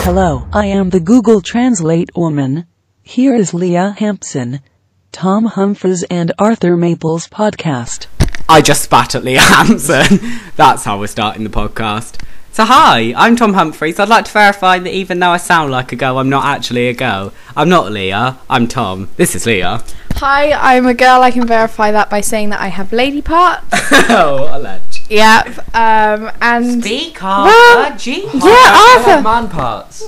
Hello, I am the Google Translate woman. Here is Leah Hampson, Tom Humphries and Arthur Maples podcast. I just spat at Leah Hampson. That's how we're starting the podcast. So hi, I'm Tom Humphries. I'd like to verify that even though I sound like a girl, I'm not actually a girl. I'm not Leah, I'm Tom. This is Leah. Hi, I'm a girl. I can verify that by saying that I have lady parts. Oh, alleged. Yep. And Speak Well, Arthur, G. yeah, Arthur. Man parts.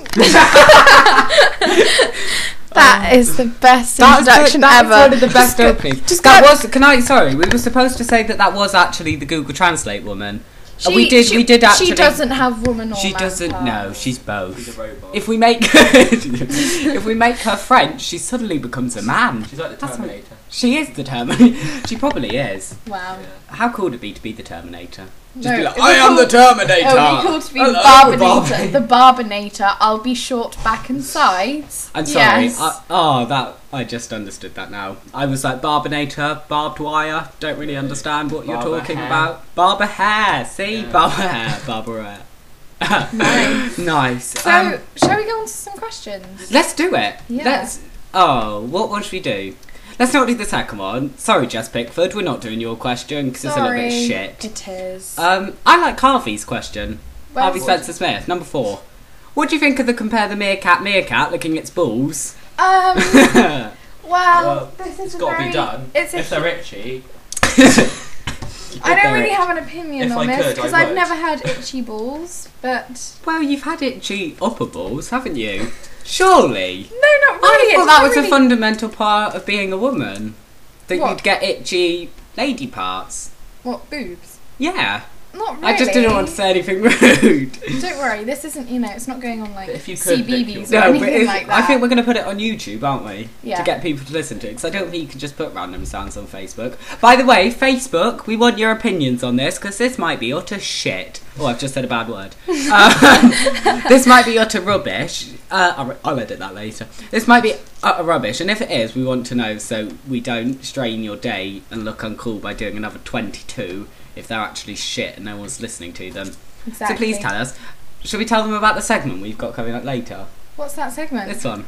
That is the best introduction ever. That's one of the best openings. go- We were supposed to say that was actually the Google Translate woman. She, we did actually. She doesn't have woman or She man doesn't. parts. No, she's both. She's a robot. If we make if we make her French, she suddenly becomes a man. She's like the That's Terminator. She is the Terminator. She probably is. Wow. How cool would it be to be the Terminator? Just No, be like, it'd I be am cool- the Terminator. It would be cool to be Hello, Barbinator. Barbie. The Barbinator. I'll be short back and sides. I'm sorry. Yes. I just understood that now. I was like Barbinator, barbed wire. Don't really understand what you're Barber talking hair. about. Barber hair. See, Yeah. barber hair, barber hair. Nice. Nice. So, shall we go on to some questions? Let's do it. Yeah. What one should we do? Let's not do the second one. Sorry, Jess Pickford, we're not doing your question because it's a little bit shit. It is. I like Harvey's question. Well, Harvey Spencer Smith, number 4. What do you think of the compare the meerkat licking its balls? Well, Well, this is It's a got to very, be done. It's a If they're itchy. I don't really have an opinion If on I this could, because I I've would. never had itchy balls, but Well, you've had itchy upper balls, haven't you? Surely. no, not I really. thought It's that not was really... a fundamental part of being a woman. That What? you'd get itchy lady parts. What, boobs? Yeah. Not really. I just didn't want to say anything rude. Don't worry, this isn't, it's not going on like But if you could lick CBeebies your- or No, but anything like that. I think we're going to put it on YouTube, aren't we? Yeah. To get people to listen to it. Because I don't think you can just put random sounds on Facebook. By the way, Facebook, we want your opinions on this because this might be utter shit. Oh, I've just said a bad word. This might be utter rubbish. I'll edit that later. This might be utter rubbish. And if it is, we want to know so we don't strain your day and look uncool by doing another 22 if they're actually shit and no one's listening to them. Exactly. So please tell us. Should we tell them about the segment we've got coming up later? What's that segment? This one.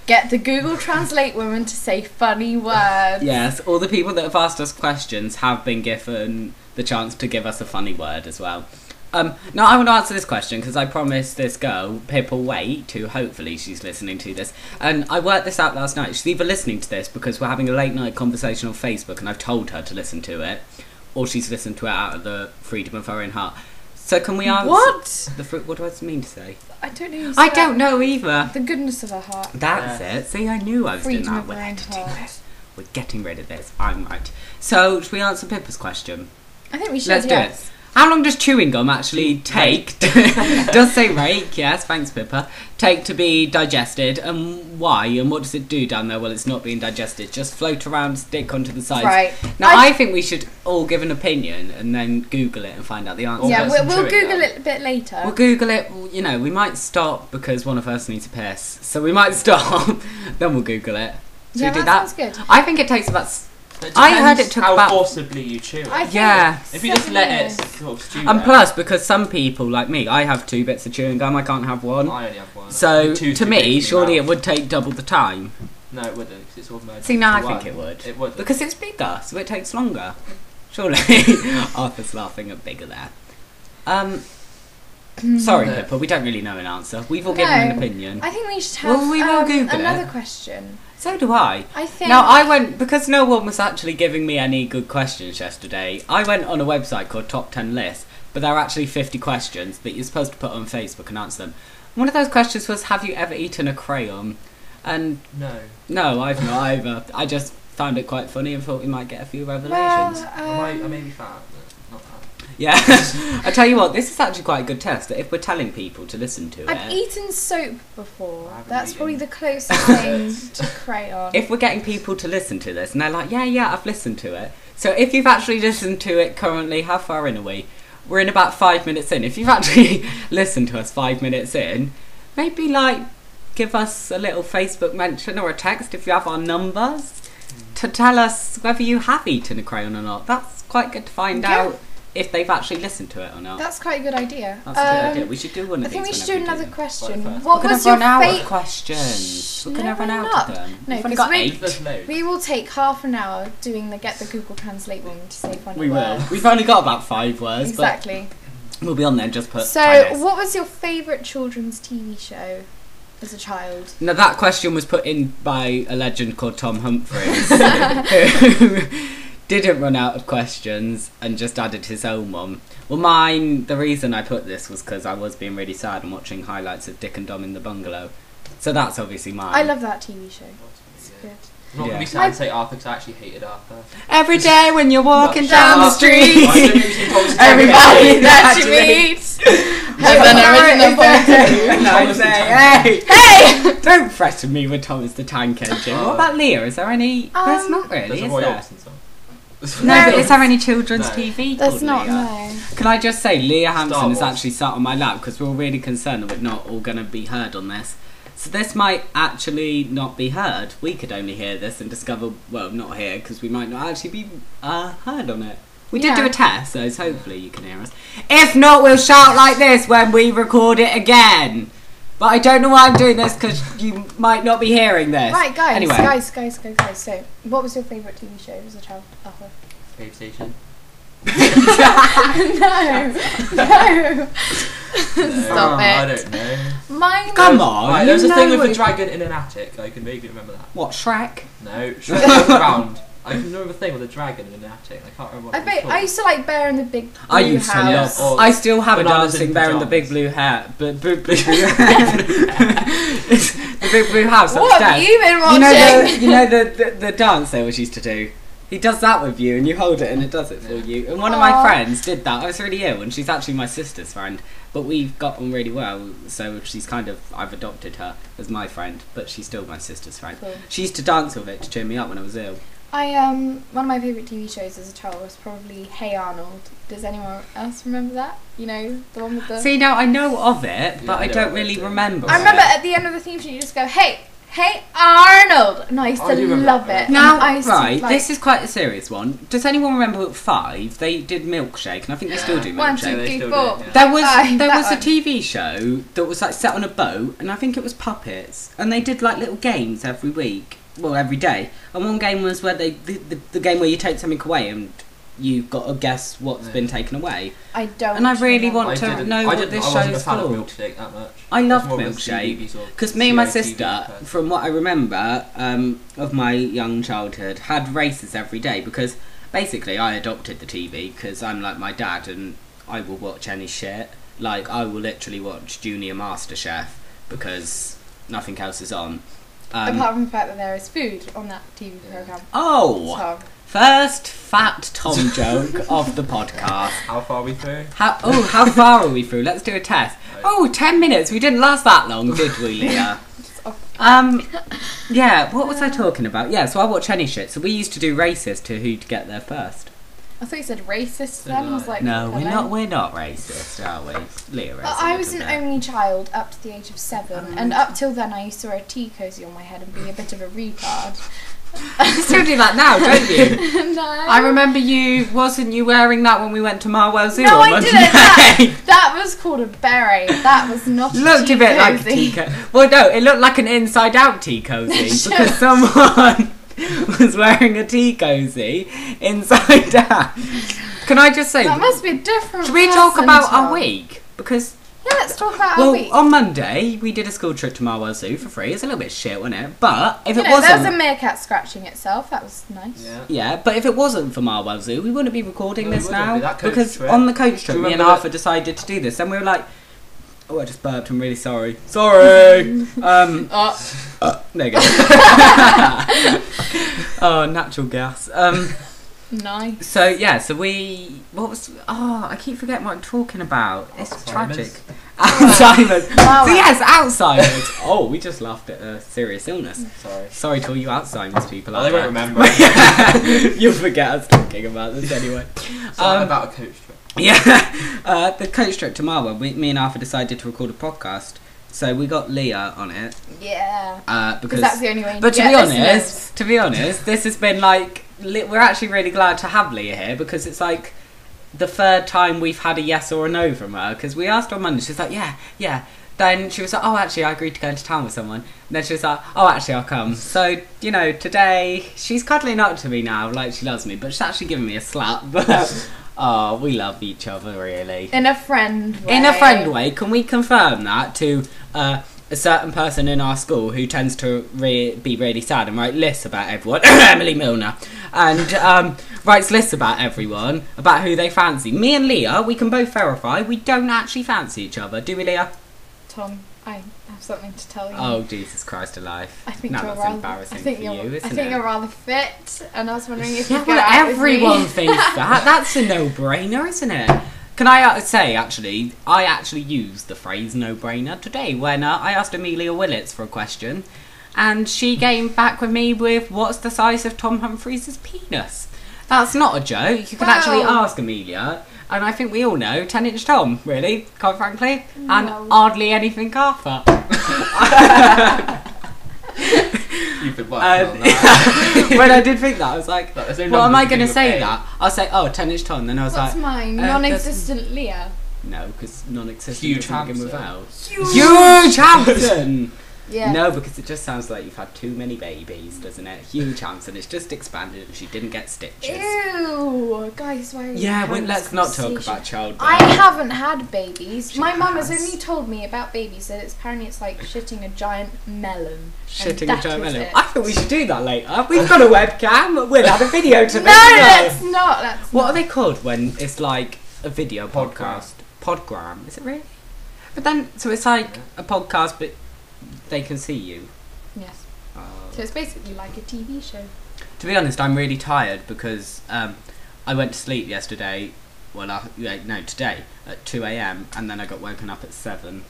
Get the Google Translate woman to say funny words. Yes, all the people that have asked us questions have been given the chance to give us a funny word as well. Now I want to answer this question because I promised this girl, Pippa Waite, who hopefully she's listening to this, and I worked this out last night. She's either listening to this because we're having a late night conversation on Facebook and I've told her to listen to it, or she's listened to it out of the freedom of her own heart. So can we answer... What? What do I mean to say? I don't know. I don't know either. The goodness of her heart. That's it. See, I knew I was doing Freedom that. of We're her own editing heart. this. We're getting rid of this. I'm right. So, should we answer Pippa's question? I think we should. Let's do yes. it. How long does chewing gum actually take? Does say rake, yes, thanks Pippa. Take to be digested, and why? And what does it do down there while it's not being digested? Just float around, stick onto the sides. Right. Now, I think we should all give an opinion and then Google it and find out the answer. Yeah, Almost we'll chewing Google gum. it a bit later. We'll Google it. You know, we might stop because one of us needs a piss, so we might stop. Then we'll Google it. Should Yeah, we do that that? sounds good. I think it takes about. It I heard depends it took how about- forcibly you chew it. I think Yeah. If you just let it 7 years. sort of stew And there, plus, because some people like me, I have 2 bits of chewing gum. I can't have one. I only have one. So Two's to too big me, for your surely it mouth. would take double the time. No, it wouldn't, because it's automatic. See, now I to think one. it would. It would. Because it's bigger, so it takes longer. Surely. Arthur's laughing at bigger there. Sorry, No. Pippa, we don't really know an answer. We've all given an opinion. I think we should have Well, we will Google another it. question. So do I. I think. Now, I went, because no one was actually giving me any good questions yesterday, I went on a website called Top 10 List, but there are actually 50 questions that you're supposed to put on Facebook and answer them. One of those questions was, have you ever eaten a crayon? And No. no, I've not either. I just found it quite funny and thought we might get a few Well, revelations. I may be fat, but not that. Yeah. I tell you what, this is actually quite a good test. If we're telling people to listen to I've it, eaten soap before. I haven't That's eaten. probably the closest thing to crayon. if we're getting people to listen to this and they're like, yeah, I've listened to it. So if you've actually listened to it currently, how far in are we? We're in about 5 minutes in. If you've actually listened to us 5 minutes in, maybe like give us a little Facebook mention or a text if you have our numbers to tell us whether you have eaten a crayon or not. That's quite good to find Yeah. out if they've actually listened to it or not. That's quite a good idea. That's a good idea. We should do one of I think we these should do whenever another them. question. Like first. What We're going was to your run out of favourite? questions. We're going to Never run out enough. of them. No, We've only 'cause got we- 8. There's loads. We will take half an hour doing the Get the Google Translate woman to say funny We will. words. We've only got about 5 words, Exactly. but we'll be on there and just put So, Chinese. what was your favourite children's TV show as a child? Now that question was put in by a legend called Tom Humphries, who didn't run out of questions and just added his own one. Well, mine, the reason I put this was because I was being really sad and watching highlights of Dick and Dom in the Bungalow. So that's obviously mine. I love that TV show. It's good. I'm not going to be Yeah. sad and say Arthur because I actually hated Arthur. Every day when you're walking Shut down the up. street, I don't usually talk to everybody Tommy. that you meet has an original voice. Hey, don't threaten me with Thomas the Tank Engine. What about Leah? Is there any? There's not There's really, a is Roy there? Orbison song. No, but is there any children's No. TV That's called not, Leah? no. Can I just say, Leah Hampson is Wars. actually sat on my lap because we're really concerned that we're not all going to be heard on this. So this might actually not be heard. We could only hear this and discover, well, not hear because we might not actually be heard on it. We did Yeah. do a test, so hopefully you can hear us. If not, we'll shout like this when we record it again. But I don't know why I'm doing this because you might not be hearing this. Right, guys, Anyway. guys. So, what was your favourite TV show as a child? Arthur? Cave Station. no. Stop I it. don't know. Mine. Come on, Right, you there was a know thing with what- a dragon in an attic. I can vaguely remember that. What, Shrek? No, Shrek was around. I can remember the thing with a dragon in an attic. I can't remember what it was called. I used to like Bear in the Big Blue I used to House. love. Or I still have a Bananas dancing in bear in the big pyjamas. blue hat, but blue It's the big blue house. What have upstairs. you been watching? You know the dance they always used to do. He does that with you, and you hold it, and it does it for you. And one of my Aw. friends did that. I was really ill, and she's actually my sister's friend. But we've got on really well, so she's kind of I've adopted her as my friend, but she's still my sister's friend. Cool. She used to dance with it to cheer me up when I was ill. One of my favourite TV shows as a child was probably Hey Arnold. Does anyone else remember that? You know, the one with the... See, now I know of it, but Yeah, I I don't know really of it. remember. I it. remember at the end of the theme tune you just go, Hey Arnold! And I used I to do remember love that. it. Now, And I used to, right, like, this is quite a serious one. Does anyone remember at 5 they did Milkshake, and I think they still do One, Milkshake. two, they three, still four. do, yeah. There was Aye, there that was a one. TV show that was like set on a boat, and I think it was puppets, and they did like little games every week, well every day. And one game was where the game where you take something away and you've got to guess what's been taken away. I don't And I really remember. want to didn't- know I what didn't- this I wasn't show's a fan called. of Milkshake that much. I loved was more of a Milkshake CBeebies or because me and my CITV sister, person. from what I remember of my young childhood, had races every day because basically I adopted the TV because I'm like my dad and I will watch any shit. Like I will literally watch Junior MasterChef because nothing else is on. Apart from the fact that there is food on that TV programme. Oh, So, first fat Tom joke of the podcast. How far are we through? How far are we through? Let's do a test. Oh, 10 minutes. We didn't last that long, did we, Leah? Yeah, what was I talking about? Yeah, so I watch any shit. So we used to do races to who'd get there first. I thought you said racist then. I was like, No, hello. we're not racist, are we? Leah is. I was an only child up to the age of 7, and up till then I used to wear a tea cosy on my head and be a bit of a retard. You still do that now, don't you? No. I remember wasn't you wearing that when we went to Marwell Zoo No, on I Monday? didn't. That was called a beret. That was not Looked a tea bit like a cozy. tea cozy. Well, no, it looked like an inside-out tea cozy because someone was wearing a tea cozy inside out. Can I just say, That must be a different. should we talk person, about Tom. our week? Because Yeah, let's talk about our week. on Monday we did a school trip to Marwell Zoo for free. It's a little bit shit, wasn't it? But if You it know, there was wasn't, a meerkat scratching itself. That was nice. Yeah. yeah, but if it wasn't for Marwell Zoo, we wouldn't be recording No, we this wouldn't now be. That coach because trip. on the coach trip, Do you me and remember Arthur decided to do this, and we were like, "Oh, I just burped. I'm really sorry. Sorry." There you go. Oh, natural gas. Nice. So yeah, so I keep forgetting what I'm talking about. It's tragic. Alzheimer's. Wow. So yes, Alzheimer's. Oh, we just laughed at a serious illness. Sorry. Sorry to all you Alzheimer's people. Oh, out they there. won't remember. You'll forget us talking about this anyway. Something about a coach trip. Yeah, the coach trip to Marwa. Me and Arthur decided to record a podcast, so we got Leah on it. Yeah. Because that's the only way. But to be honest, this has been like we're actually really glad to have Leah here because it's like the third time we've had a yes or a no from her. Because we asked her on Monday, she's like, yeah. Then she was like, oh, actually, I agreed to go into town with someone. And then she was like, oh, actually, I'll come. So today she's cuddling up to me now, like she loves me, but she's actually giving me a slap. But oh, we love each other really. In a friend way. In a friend way, can we confirm that to a certain person in our school who tends to be really sad and write lists about everyone, Emily Milner, and writes lists about everyone, about who they fancy. Me and Leah, we can both verify, we don't actually fancy each other, do we, Leah? Tom, I have something to tell you. Oh, Jesus Christ alive. I think now you're that's rather, embarrassing I think for you're, you, isn't I think it? you're rather fit, and I was wondering if Yeah, you'd go well, out with everyone me. thinks that. That's a no-brainer, isn't it? Can I say, actually, I actually used the phrase no-brainer today when I asked Amelia Willits for a question, and she came back with me with, what's the size of Tom Humphries' penis? That's not a joke. You can actually ask Amelia, and I think we all know 10-inch Tom, really, quite frankly, and hardly anything Arthur. You've been working on that. When I did think that, I was like, There's no well, am numbers I you going to can say pay. that? I'll say, oh, 10-inch Tom, then I was What's like, mine? there's- Non-existent Leah. no, because non-existent Huge doesn't begin with Hampson. vowels. Huge Hampton! Yeah. No, because it just sounds like you've had too many babies, doesn't it? Huge Hampton, it's just expanded and she didn't get stitches. Ew, guys, why are you Yeah, having this let's not talk conversation? about childbirth. I haven't had babies. She My mum has has. only told me about babies that apparently it's like shitting a giant melon. Shitting and a that giant is melon. it. I think we should do that later. We've got a webcam. We'll have a video to No, make. let's not. Let's What not. are they called when it's like a video Podgram. podcast? Podgram. Is it really? But then, so it's like a podcast, but they can see you. Yes. So it's basically like a TV show. To be honest, I'm really tired because I went to sleep yesterday. Well, today at 2 a.m. and then I got woken up at 7.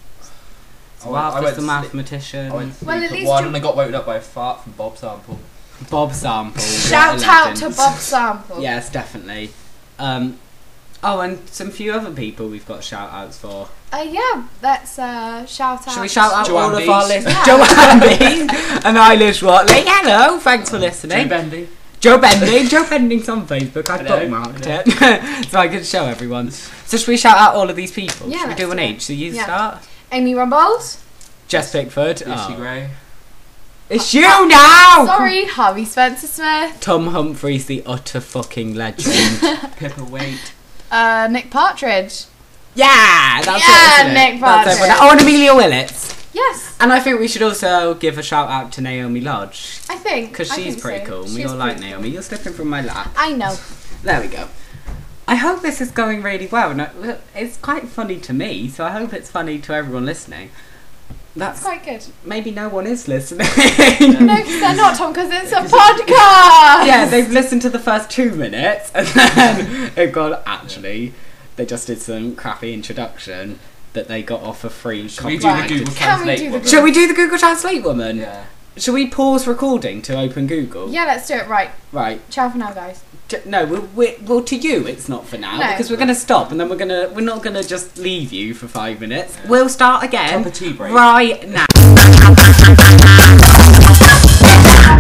So I Arthur's went the to mathematician. I went to sleep Well, at at least 1 you- and I got woken up by a fart from Bob Sample. Bob Sample. Shout what a out legend. to Bob Sample. Yes, definitely. And some few other people we've got shout outs for. Yeah, let's shout out. Should we shout out Joanne all of Bees. our listeners? Yeah. Joanne Bees and Eilish Watley. Hello, thanks for Joe listening. Bendy. Joe Bending. Joe Bending's on Facebook. I Hello. bookmarked it so I can show everyone. So should we shout out all of these people? Yeah, Should we let's do one do it. each? So you Yeah. start. Amy Rumbles. Jess Pickford. Lucy Oh. Gray. It's you now! Sorry, Harvey Spencer Smith. Tom Humphries, the utter fucking legend. Pippa Waite. Nick Partridge. Yeah, that's Yeah, it, isn't it? Nick That's Partridge. everyone. Oh, and Amelia Willits. Yes, And I think we should also give a shout out to Naomi Lodge. I think. Because I she's think pretty so. cool. And we She's all like pretty Naomi. You're slipping from my lap. I know. There we go. I hope this is going really well. And it's quite funny to me, so I hope it's funny to everyone listening. That's Quite good. maybe no one is listening. No, because they're not, Tom, because it's a podcast. Yeah, they've listened to the first 2 minutes and then they've gone, actually, they just did some crappy introduction that they got off a free Should we do the copyrighted- Google Can we Translate do the one? Google- Shall we do the Google Translate woman? Yeah. Shall we pause recording to open Google? Yeah, let's do it. Right. Right. Ciao for now, guys. No, well, to you it's not for now No. because we're gonna stop and then we're not gonna just leave you for 5 minutes. We'll start again Top of tea break. right now.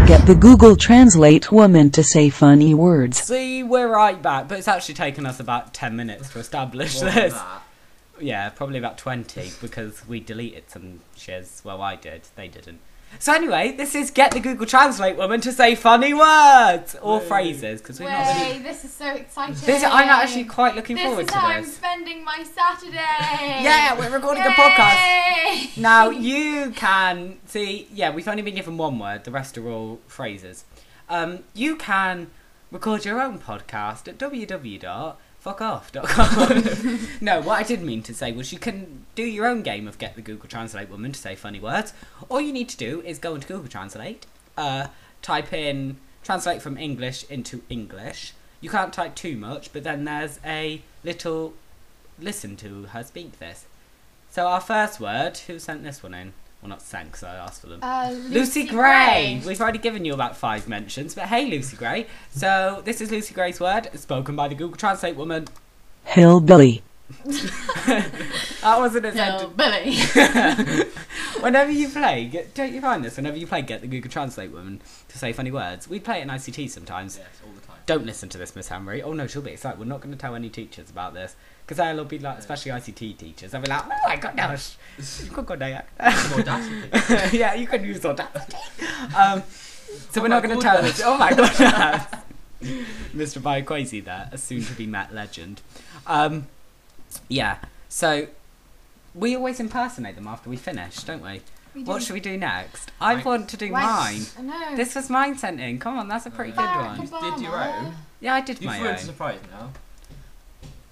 Get the Google Translate woman to say funny words. See, we're right back, but it's actually taken us about 10 minutes to establish More than this. that. Yeah, probably about 20 because we deleted some shiz. Well, I did. They didn't. So anyway, this is Get the Google Translate woman to say funny words or Wait. phrases because we've not really. Way, this is so exciting. I'm actually quite looking This forward is to how I'm this. spending my Saturday. Yeah, we're recording a podcast. Yay! Now you can see. Yeah, we've only been given one word. The rest are all phrases. You can record your own podcast at www.fuckoff.com. No, what I did mean to say was you can do your own game of Get the Google Translate woman to say funny words. All you need to do is go into Google Translate, type in translate from English into English. You can't type too much, but then there's a little listen to her speak this. So our first word, who sent this one in? Well, not sent because I asked for them. Lucy Gray. We've already given you about 5 mentions, but hey, Lucy Gray. So this is Lucy Gray's word, spoken by the Google Translate woman. Hillbilly. That wasn't a sentence. Billy. Whenever you play, don't you find this? Whenever you play Get the Google Translate woman to say funny words, we play it in ICT sometimes. Yes, all the time. Don't listen to this, Miss Hamry. Oh no, she'll be excited. We're not going to tell any teachers about this. Because they'll be like, especially ICT teachers, they'll be like, oh my goodness, you could go there. Audacity. Yeah, you could use Audacity. So we're not going to tell this. Oh my goodness. Mr. Bioquasi there, a soon-to-be met legend. Yeah, so we always impersonate them after we finish, don't we? What should we do next? I want to do mine. I know. This was mine sent in. Come on, that's a pretty good Barack one. Obama. Did your own? Yeah, I did You've my ruined own. the surprise now.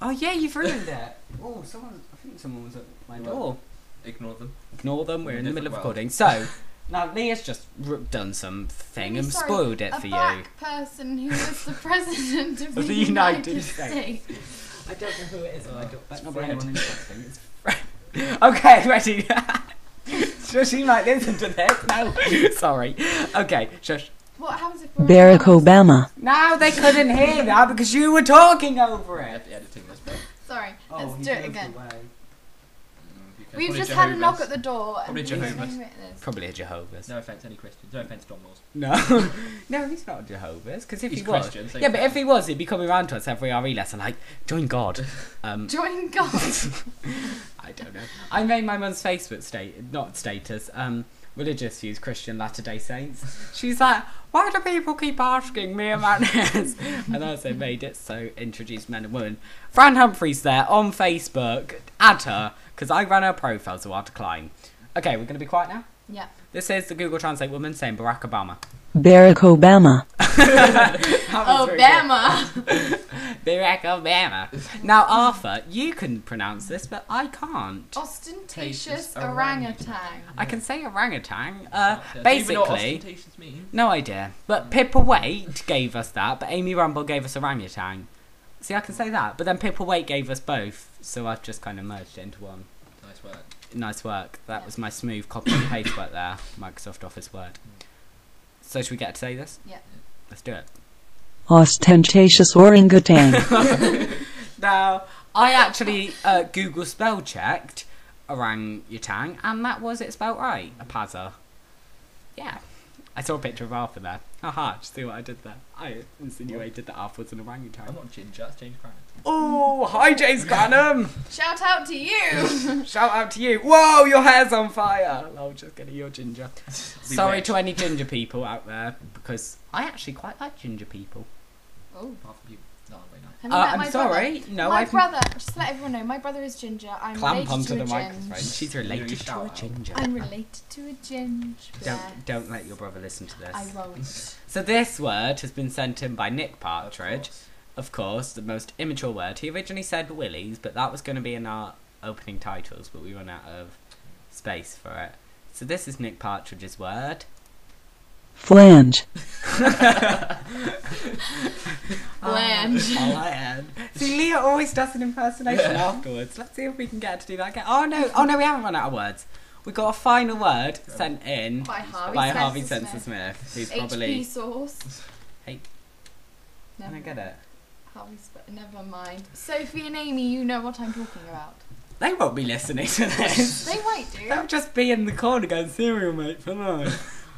Oh yeah, you've ruined it. Oh, I think someone was at my door. Ignore them. Ignore them, we're in the middle of Different recording. So, now Leah's just done some thing and spoiled it for A you. black person who was the president of Of the the United United States. I don't know who it is, and I don't, that's not Fred. anyone interesting. It's okay, ready? Shush, she might listen to this. No, sorry. Okay, shush. What happens if Barack Obama. Now they couldn't hear that because you were talking over I it. have to editing this bit. Sorry, Oh, let's he do it moved again. away. We've Probably just had a knock Jehovah's. at the door. Probably and we don't Jehovah's. know who it is. Probably a Jehovah's. No offence, any Christians. No offence, John Laws. No, no, he's not a Jehovah's. Because if He's he was, Christian, same yeah, but thing. if he was, he'd be coming around to us every RE lesson, like join God. Join God. I don't know. I made my mum's Facebook status. Religious views, Christian Latter-day Saints. She's like, why do people keep asking me about this? And I also made it, so introduced men and women. Fran Humphries there on Facebook. Add her, because I ran her profile, so I'll decline. Okay, we're going to be quiet now. Yeah. This is the Google Translate woman saying Barack Obama. Barack Obama. That was very good. Obama. Barack Obama. Now, Arthur, you can pronounce this, but I can't. Ostentatious Ostentatious orangutan. I can say orangutan. Do you even know what Basically, ostentatious mean? no idea. But Pippa Waite gave us that, but Amy Rumble gave us orangutan. See, I can say that, but then Pippa Waite gave us both, so I've just kind of merged it into one. Nice work. Nice work. That was my smooth copy and paste work there. Microsoft Office Word. So should we get to say this? Yeah. Let's do it. Ostentatious orangutan. Now, I actually Google spell checked orangutan, and that was it spelled right. A pazza. Yeah. I saw a picture of Arthur there. Haha, just see what I did there. I insinuated that Arthur was an I'm orangutan. not Ginger, that's James Cranham. Oh, hi James Granham! Shout out to you. Shout out to you. Whoa, your hair's on fire. Oh, just kidding, you're ginger. We Sorry wish. to any ginger people out there, because I actually quite like ginger people. Oh. Apart from you. No, I'm very nice. Have you met I'm my sorry. brother? No, my I've brother. Just to let everyone know, my brother is ginger. I'm clamp related onto to the a microphone. ginge. She's related to a shout out. ginger. I'm related to a ginge. Don't let your brother listen to this. I won't. So this word has been sent in by Nick Partridge. Of course, the most immature word. He originally said willies, but that was going to be in our opening titles, but we ran out of space for it. So this is Nick Partridge's word. Flange. Blanche. Flange. See, Leah always does an impersonation afterwards. Let's see if we can get her to do that again. Oh no, we haven't run out of words. We got a final word sent in By Harvey by Spencer Harvey Smith. Spencer Smith, who's HP probably. sauce. Hey. No. Can I get it? Never mind. Sophie and Amy, you know what I'm talking about. They won't be listening to this. They might do. They'll just be in the corner going, cereal mate for life.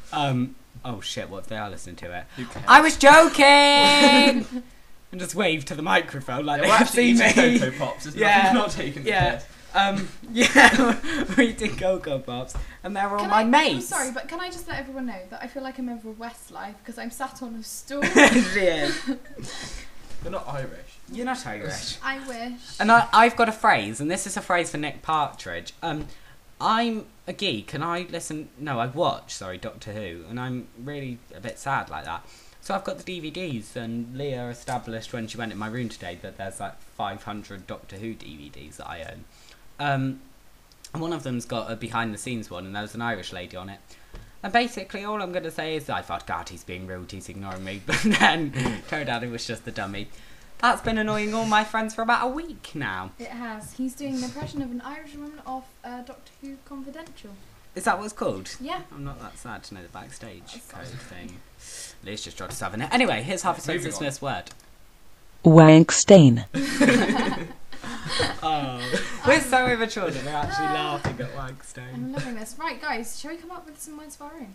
Oh shit, what if they are listening to it? Who cares? I was joking! And just wave to the microphone like Yeah, they we're can actually see eating me. Cocoa Pops, isn't Yeah, it? Not taking the yeah. piss. Yeah, we're eating Cocoa Pops. And they're all Can my I'm mates. sorry, but can I just let everyone know that I feel like a member of Westlife because I'm sat on a stool? Yeah. They're not Irish. You're not Irish. I wish. And I've got a phrase, and this is a phrase for Nick Partridge. I'm a geek, and I watch Doctor Who, and I'm really a bit sad like that. So I've got the DVDs, and Leah established when she went in my room today that there's like 500 Doctor Who DVDs that I own. And one of them's got a behind-the-scenes one, and there's an Irish lady on it. And basically, all I'm going to say is I thought, God, he's being rude, he's ignoring me. But then, turned out it was just the dummy. That's been annoying all my friends for about a week now. It has. He's doing an impression of an Irish woman off Doctor Who Confidential. Is that what it's called? Yeah. I'm not that sad to know the backstage That's code fine. thing. Liz just tried to summon it. Anyway, here's half a Moving sentence on. first word. Wank stain. Oh, we're so immature that we're actually laughing at Wagstone. I'm loving this. Right, guys, shall we come up with some words of our own?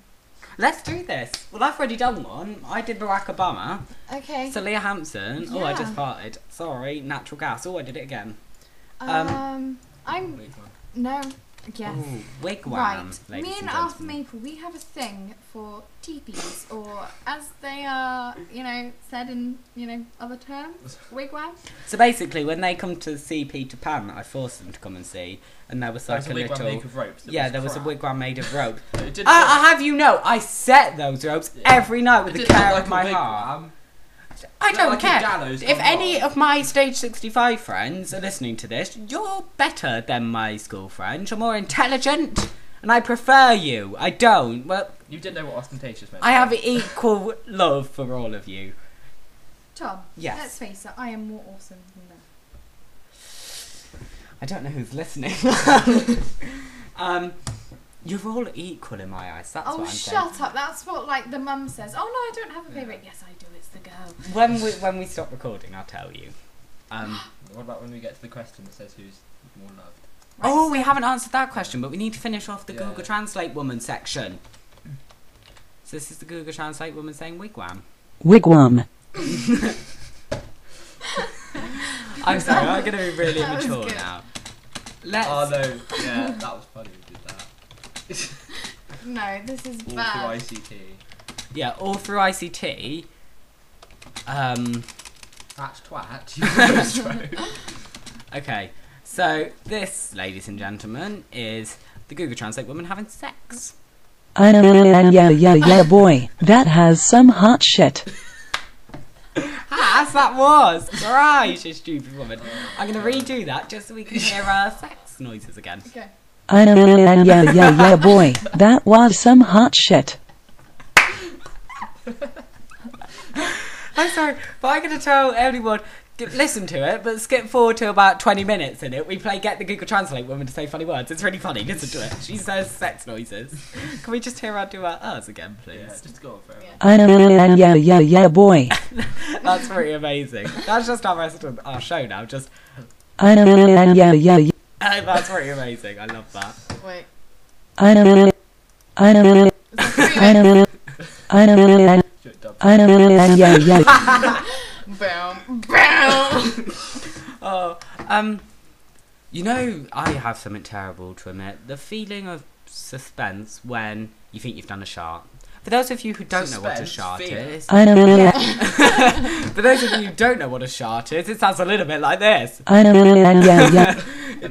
Let's do this. Well, I've already done one. I did Barack Obama. Okay. So Leah Hampson. Oh, I just Yeah. farted. Sorry, natural gas. Oh, I did it again. I'm. Wait, one. No. Yes. Ooh, wigwam. Right. ladies Me and and Arthur gentlemen. Maple, we have a thing for teepees, or as they are, said in, other terms, wigwam. So basically, when they come to see Peter Pan, I forced them to come and see, and there was There like was a wigwam little. made of ropes. that Yeah, there was a crap. wigwam made of rope. It didn't I have you know, I set those ropes Yeah. every night with it the didn't care look of like my a heart. wigwam. I It don't looked like a care. gallows If on any rock. of my Stage 65 friends are listening to this, you're better than my school friends. You're more intelligent, and I prefer you. I don't. Well, You didn't know what ostentatious meant. I have equal love for all of you. Tom, Yes. let's face it, I am more awesome than them. I don't know who's listening. You're all equal in my eyes. That's Oh, what I'm shut up. That's what, the mum says. Oh, no, I don't have a favourite. Yes, I do. It's the girl. saying. When we stop recording, I'll tell you. What about when we get to the question that says who's more loved? Oh, we haven't answered that question, but we need to finish off the Yeah. Google Translate woman section. So this is the Google Translate woman saying wigwam. Wigwam. I'm sorry, I'm going to be really That was immature good. now. Let's. Oh no, yeah, that was funny we did that. No, this is All bad. through ICT. Yeah, all through ICT. That's twat. You almost tried. Okay, so this, ladies and gentlemen, is the Google Translate woman having sex. Yeah, boy. That has some hot shit. As that was! Right, you stupid woman. I'm going to redo that just so we can hear sex noises again. Okay. Yeah, boy. That was some hot shit. I'm sorry, but I'm going to tell everyone, listen to it, but skip forward to about 20 minutes in it. We play Get the Google Translate woman to say funny words. It's really funny, listen to it. She says sex noises. Can we just hear her do us again, please? Yeah, just go for it. Yeah, boy. That's pretty amazing. That's just our rest of our show now. Just Yeah. that's pretty amazing. I love that. Wait. Yeah. Should dub. Boom. Boom. Oh, you know, I have something terrible to admit. The feeling of suspense when you think you've done a shart. For those of you who don't know what a Suspense, shart fear. is, Yeah. for those of you who don't know what a shart is, it sounds a little bit like this. And then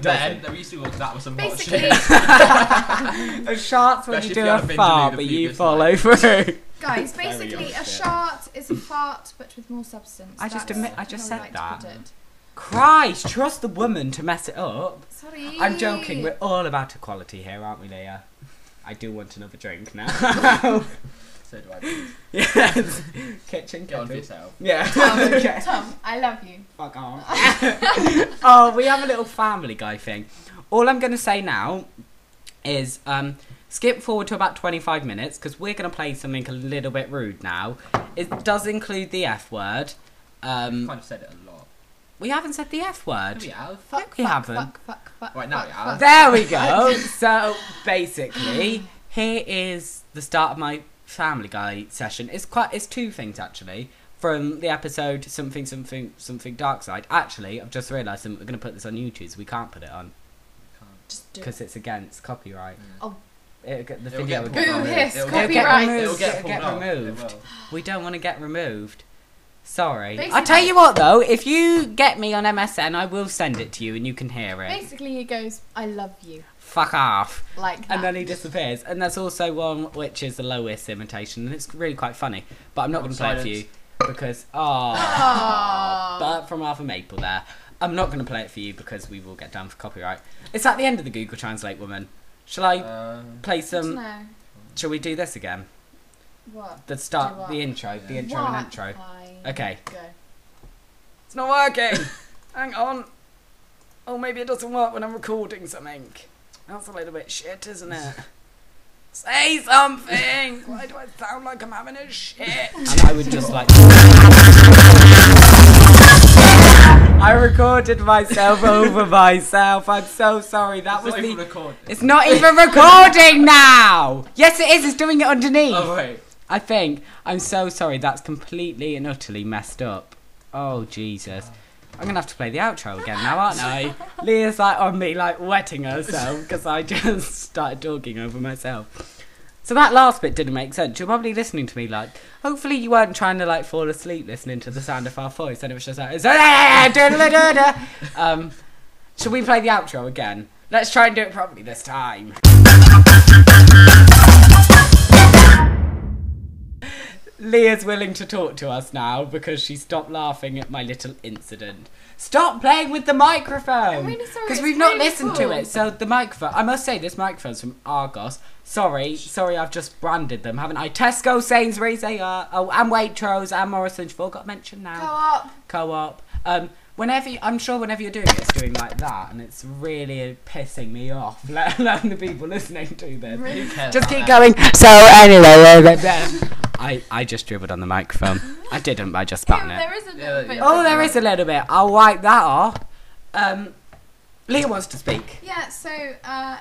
doesn't. there used to be that was some hot Basically, shit. A shart's when Especially you if do you a haven't been fart, to but the you previous follow night. through. guys, Very basically, odd a shit. shart is a fart, but with more substance. I just That's admit- I just how said we like that. to put it. Christ, trust the woman to mess it up. Sorry. I'm joking. We're all about equality here, aren't we, Leah? I do want another drink now. So do I. Please. Yes. Kitchen Get on for kettle. yourself. Yeah. Tom, Okay. Tom, I love you. Fuck off. Oh, we have a little Family Guy thing. All I'm going to say now is skip forward to about 25 minutes because we're going to play something a little bit rude now. It does include the F word. Kind of said it a lot. We haven't said the F word. We have. Fuck, we fuck, haven't. fuck. Right, now fuck, we have. fuck. There we go. So basically, here is the start of my Family Guy session. It's two things actually. From the episode something Dark Side. Actually, I've just realised we're going to put this on YouTube, so we can't put it on Just do it. because it's against copyright. Oh. The It'll video get will pulled get Boo removed. hiss, It'll get copyright. removed. It'll get It'll get pulled off. removed. It will. We don't want to get removed. Sorry. I Basically- tell you what though, if you get me on MSN, I will send it to you and you can hear it. Basically, he goes, I love you. Fuck off. Like that. And then he disappears. And there's also one which is the lowest imitation, and it's really quite funny. But I'm not going to play it for you because Aww. but from Arthur Maple there. I'm not going to play it for you because we will get down for copyright. It's at the end of the Google Translate woman. Shall I play Good to some? know. Shall we do this again? What? The Do start, what? the intro, the intro What? and intro. Fine. Okay. Go. It's not working. Hang on. Oh, maybe it doesn't work when I'm recording something. That's a little bit shit, isn't it? Say something! Why do I sound like I'm having a shit? And I would just like... I recorded myself over myself. I'm so sorry. That was the... It's not even recording now! Yes, it is. It's doing it underneath. Oh, wait. I think. I'm so sorry. That's completely and utterly messed up. Oh, Jesus. I'm going to have to play the outro again now, aren't I? Leah's like on me, like wetting herself because I just started talking over myself. So that last bit didn't make sense. You're probably listening to me like, hopefully you weren't trying to like fall asleep listening to the sound of our voice. And it was just like, should we play the outro again? Let's try and do it properly this time. Leah's willing to talk to us now because she stopped laughing at my little incident. Stop playing with the microphone! I'm really sorry. Because It's we've not really listened cool. to it. So the microphone, I must say, this microphone's from Argos. Sorry, I've just branded them, haven't I? Tesco, Sainsbury's, and Waitrose, and Morrison's. Forgot to mention now. Co-op. I'm sure whenever you're doing it, it's doing like that, and it's really pissing me off, let alone the people listening to this. Really? Who cares Just about keep that? going. So anyway, I just dribbled on the microphone. I didn't, but I just spat on it. There is a little bit. Oh, there is a little bit. I'll wipe that off. Leah wants to speak. Yeah, so,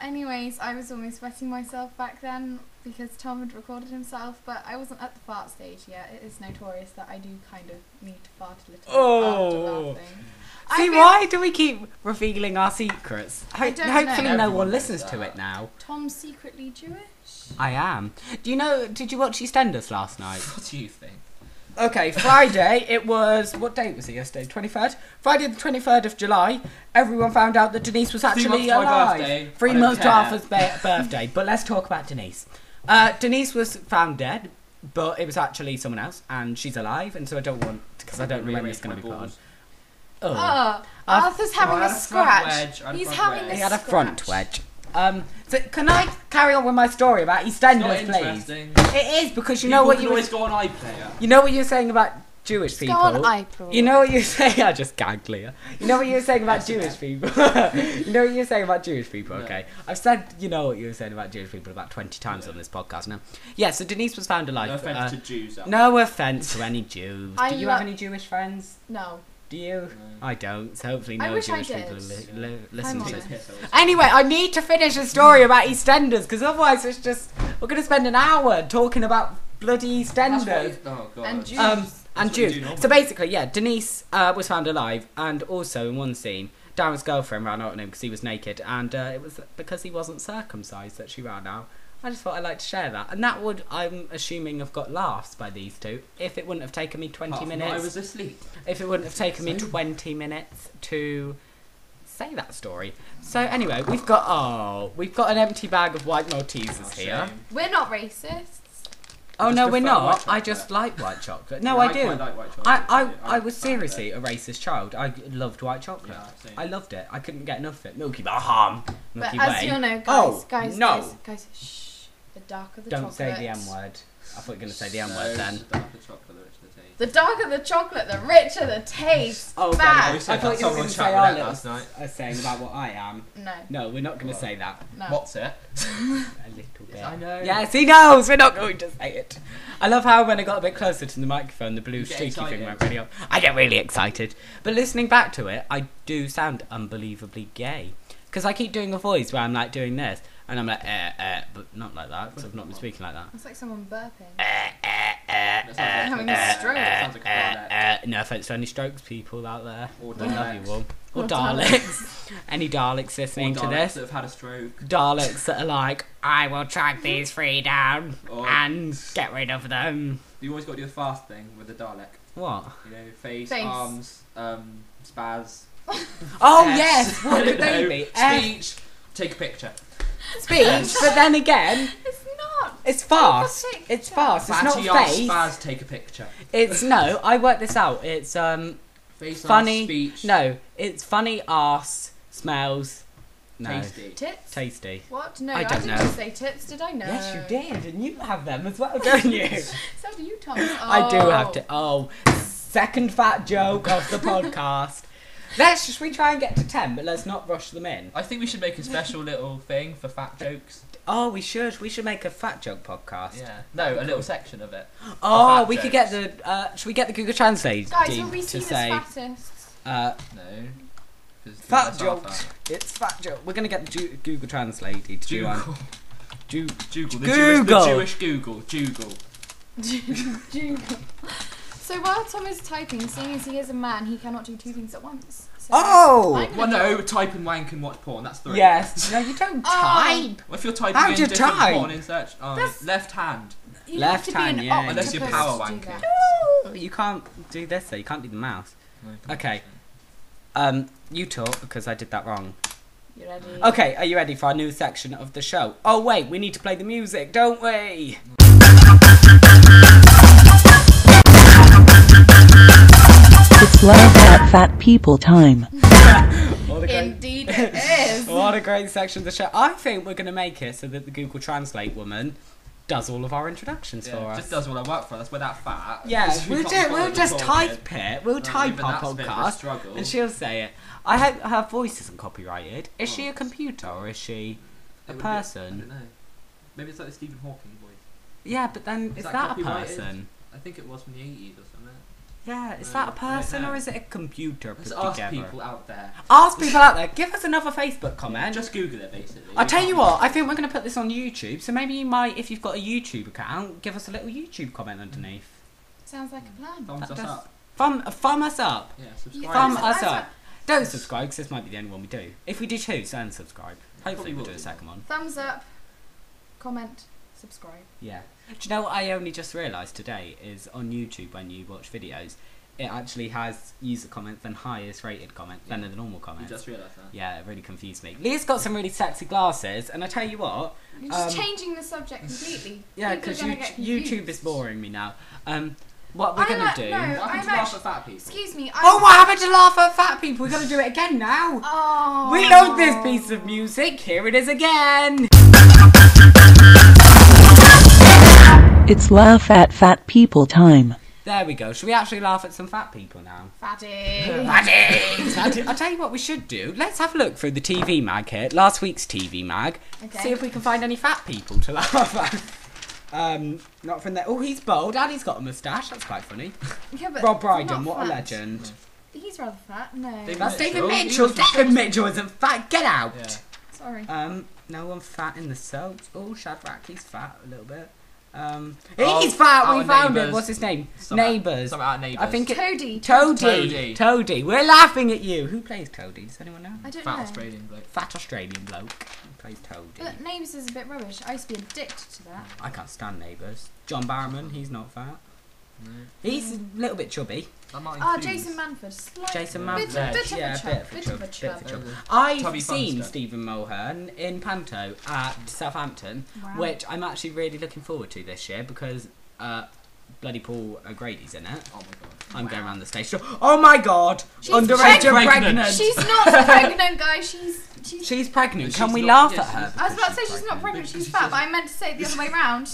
anyways, I was almost wetting myself back then because Tom had recorded himself, but I wasn't at the fart stage yet. It is notorious that I do kind of need to fart a little after laughing. See, why do we keep revealing our secrets? I don't Hopefully know. no one Everyone listens knows to that. it now. Tom's secretly Jewish? I am. Did you watch EastEnders last night? What do you think? Okay, Friday, it was... What date was it yesterday? 23rd? Friday the 23rd of July, everyone found out that Denise was actually 3 months to my alive. birthday. 3 I don't months to care. Arthur's birthday. But let's talk about Denise. Denise was found dead, but it was actually someone else, and she's alive, and so I don't want... Because I don't know when it's going to be put on. Oh. Arthur's having I had a a front scratch. wedge, I had a He's front having wedge. a He had a front scratch. wedge. So can I carry on with my story about EastEnders, Not please? interesting. It is, because you know what you... always go on iPlayer. You know what you were saying about Jewish Go people? on iPlayer. You know what you say? I just gagged, Leah. You know what you were saying about Jewish people? You know what you were saying about Jewish people, okay? I've said you know what you were saying about Jewish people about 20 times on this podcast now. Yeah, so Denise was found alive. No offence to Jews. No offence to any Jews. I Do you have any Jewish friends? No. Do you? I don't, so hopefully I no wish I Jewish people did. listen I'm to honest. this. Anyway, I need to finish the story about EastEnders, because otherwise it's just... We're going to spend an hour talking about bloody EastEnders. Oh, God. And Jews. And That's what you Jews. do normally. So basically, yeah, Denise was found alive, and also in one scene, Darren's girlfriend ran out on him because he was naked, and it was because he wasn't circumcised that she ran out. I just thought I'd like to share that, and that would, I'm assuming, have got laughs by these two. If it wouldn't have taken me 20 minutes, I was asleep. if it wouldn't have taken me 20 minutes to say that story. So anyway, we've got an empty bag of white Maltesers here. Shame. We're not racists. Oh I no, just we're prefer not. white I chocolate. just like white chocolate. No, Yeah, I do. quite like white chocolate. I was found seriously it. a racist child. I loved white chocolate. Yeah, same. I loved it. I couldn't get enough of it. Milky Bar, Milky But Way. as you all know, guys, Oh, guys, no. guys, shh. The darker the Don't chocolate. say the M word. I thought you were going to say the M word So, then. the darker chocolate, the richer the taste. The darker the chocolate, the richer the taste. Oh, Bad. God, We I said thought that you were someone going to chat say with our that little last night. saying about what I am. No. No, we're not going to say that. No. What's it? A little bit. I know. Yes, he knows. We're not going to say it. I love how when I got a bit closer to the microphone, the blue You get streaky thing excited. went really up. I get really excited. But listening back to it, I do sound unbelievably gay. Because I keep doing a voice where I'm like doing this, and I'm like, but not like that, because I've not been speaking like that. It's like someone burping. That sounds like Having a stroke. That sounds like a dialect. No offense to any strokes people out there. Or I love you Daleks. all. Or Or Daleks. Any Daleks Or listening to Daleks this? that have had a stroke. Daleks that are like, I will track these three down Or and get rid of them. you always got to do the fast thing with the Dalek. What? You know, face. Face. Arms, spaz. Oh S, yes! What I would don't they know, be? Speech. Take a picture. Speech, but then again, It's not. it's fast. Take a It's picture. fast. It's not Fatty arse, face. spaz. Take a picture. It's no. I worked this out. It's Face. funny. Arse, speech. No, it's funny. Arse smells. No. Tasty. Tits? Tasty. What? No, I I, don't didn't know. just say tits, did I? No. Yes, you did, and you have them as well, don't you? So do you, Thomas. I do have Oh. to. Oh, second fat joke of the podcast. Should we try and get to 10, but let's not rush them in. I think we should make a special little thing for fat jokes. Oh, we should. We should make a fat joke podcast. Yeah. No, a little section of it. Oh, Fat we could jokes. get the. Should we get the Google Translate Guys, team will we to see the say fattest? No. 'Cause fat that's not jokes? fat. It's fat joke. We're gonna get the Google Translate to do one. Google. Google. The Jewish Google. Google. So while Tom is typing, seeing as he is a man, he cannot do two things at once. So Oh! I'm Well, gonna no, type and wank and watch porn. That's 3. Yes. No, you don't Oh. type. Well, if you're typing How'd in you different type? porn in search, That's- left hand. You Left have to be hand, an yeah. octopus Unless you're to power do wanking. that. You can't do this though. You can't do the mouse. No, Okay. You talk because I did that wrong. You ready? Okay, are you ready for our new section of the show? Oh wait, we need to play the music, don't we? It's Laugh at Fat People time. What a great, Indeed it is. what a great section of the show. I think we're going to make it so that the Google Translate woman does all of our introductions for Yeah, us. just does all our work for us. We're that fat. Yeah, We we'll can't be we'll bothered just recording type it. We'll type even our that's a bit of a podcast, struggle. and she'll say it. I hope her voice isn't copyrighted. Is she a computer or is she It a would be- person? I don't know. Maybe it's like the Stephen Hawking voice. Yeah, but then Is is that that a copyrighted? person? I think it was from the 80s or something. Yeah, is No, that a I don't person know. or is it a computer put Let's ask together? people out there. Ask people out there. Give us another Facebook comment. Just Google it, basically. I'll tell you what, I think we're going to put this on YouTube, so maybe you might, if you've got a YouTube account, give us a little YouTube comment underneath. Sounds like a plan. Thumbs That us does- up. Thumb us up. Yeah, subscribe. Thumb Yeah, us thumbs up. up. Don't subscribe, because this might be the only one we do. If we do two, then subscribe. Hopefully Probably we'll will do a be. second one. Thumbs up, comment, subscribe. Yeah. Do you know what I only just realised today is on YouTube when you watch videos, it actually has user comments and highest rated comment than Yeah. the normal You comments. just realised that. Yeah, it really confused me. Leah's got some really sexy glasses, and I tell you what, You're just changing the subject completely. yeah, People are because gonna get YouTube confused. is boring me now. What we're I'm gonna not- do? no. What happened to I'm laugh at fat people? Excuse me. Oh, what happened to laugh at fat people? We're gonna do it again now. Oh. We love this piece of music. Here it is again. It's Laugh at Fat People time. There we go. Should we actually laugh at some fat people now? Fatty. I'll tell you what we should do. Let's have a look through the TV mag here. Last week's TV mag. Okay. See if we can find any fat people to laugh at. Not from there. Oh, he's bald and he's got a moustache. That's quite funny. Yeah, but Rob they're Brydon, not what a fat. legend. He's rather fat. No. David That's David Mitchell. Mitchell. He was David Mitchell isn't fat. Get out. Yeah. Sorry. No one fat in the soaps. Oh, Shadrach, he's fat a little bit. Oh, He's fat. our We found it. Neighbours. What's his name? Something- Neighbours. Something about Neighbours. I think it. Toady. Toady. We're laughing at you. Who plays Toady? Does anyone know? I don't Fat know. Australian bloke. Fat Australian bloke who plays Toady. But Neighbours is a bit rubbish. I used to be addicted to that. I can't stand Neighbours. John Barrowman, he's not fat. No. He's a little bit chubby. That might Oh, include- Jason Manford. Slight Jason bit, Manford. bit of Yeah, a chub. Bit of a chub. chub. Uh, I've Tubby seen Funster. Stephen Mulhern in Panto at Southampton, Wow. which I'm actually really looking forward to this year because bloody Paul O'Grady's in it. Oh my god. I'm going around the stage. Oh my god! She's Underage and pregnant. pregnant. She's not pregnant, guys. She's pregnant. But Can she's we not- laugh yeah, at her? I was about to say because she's not pregnant. Because She's she fat, says- but I meant to say it the other way round.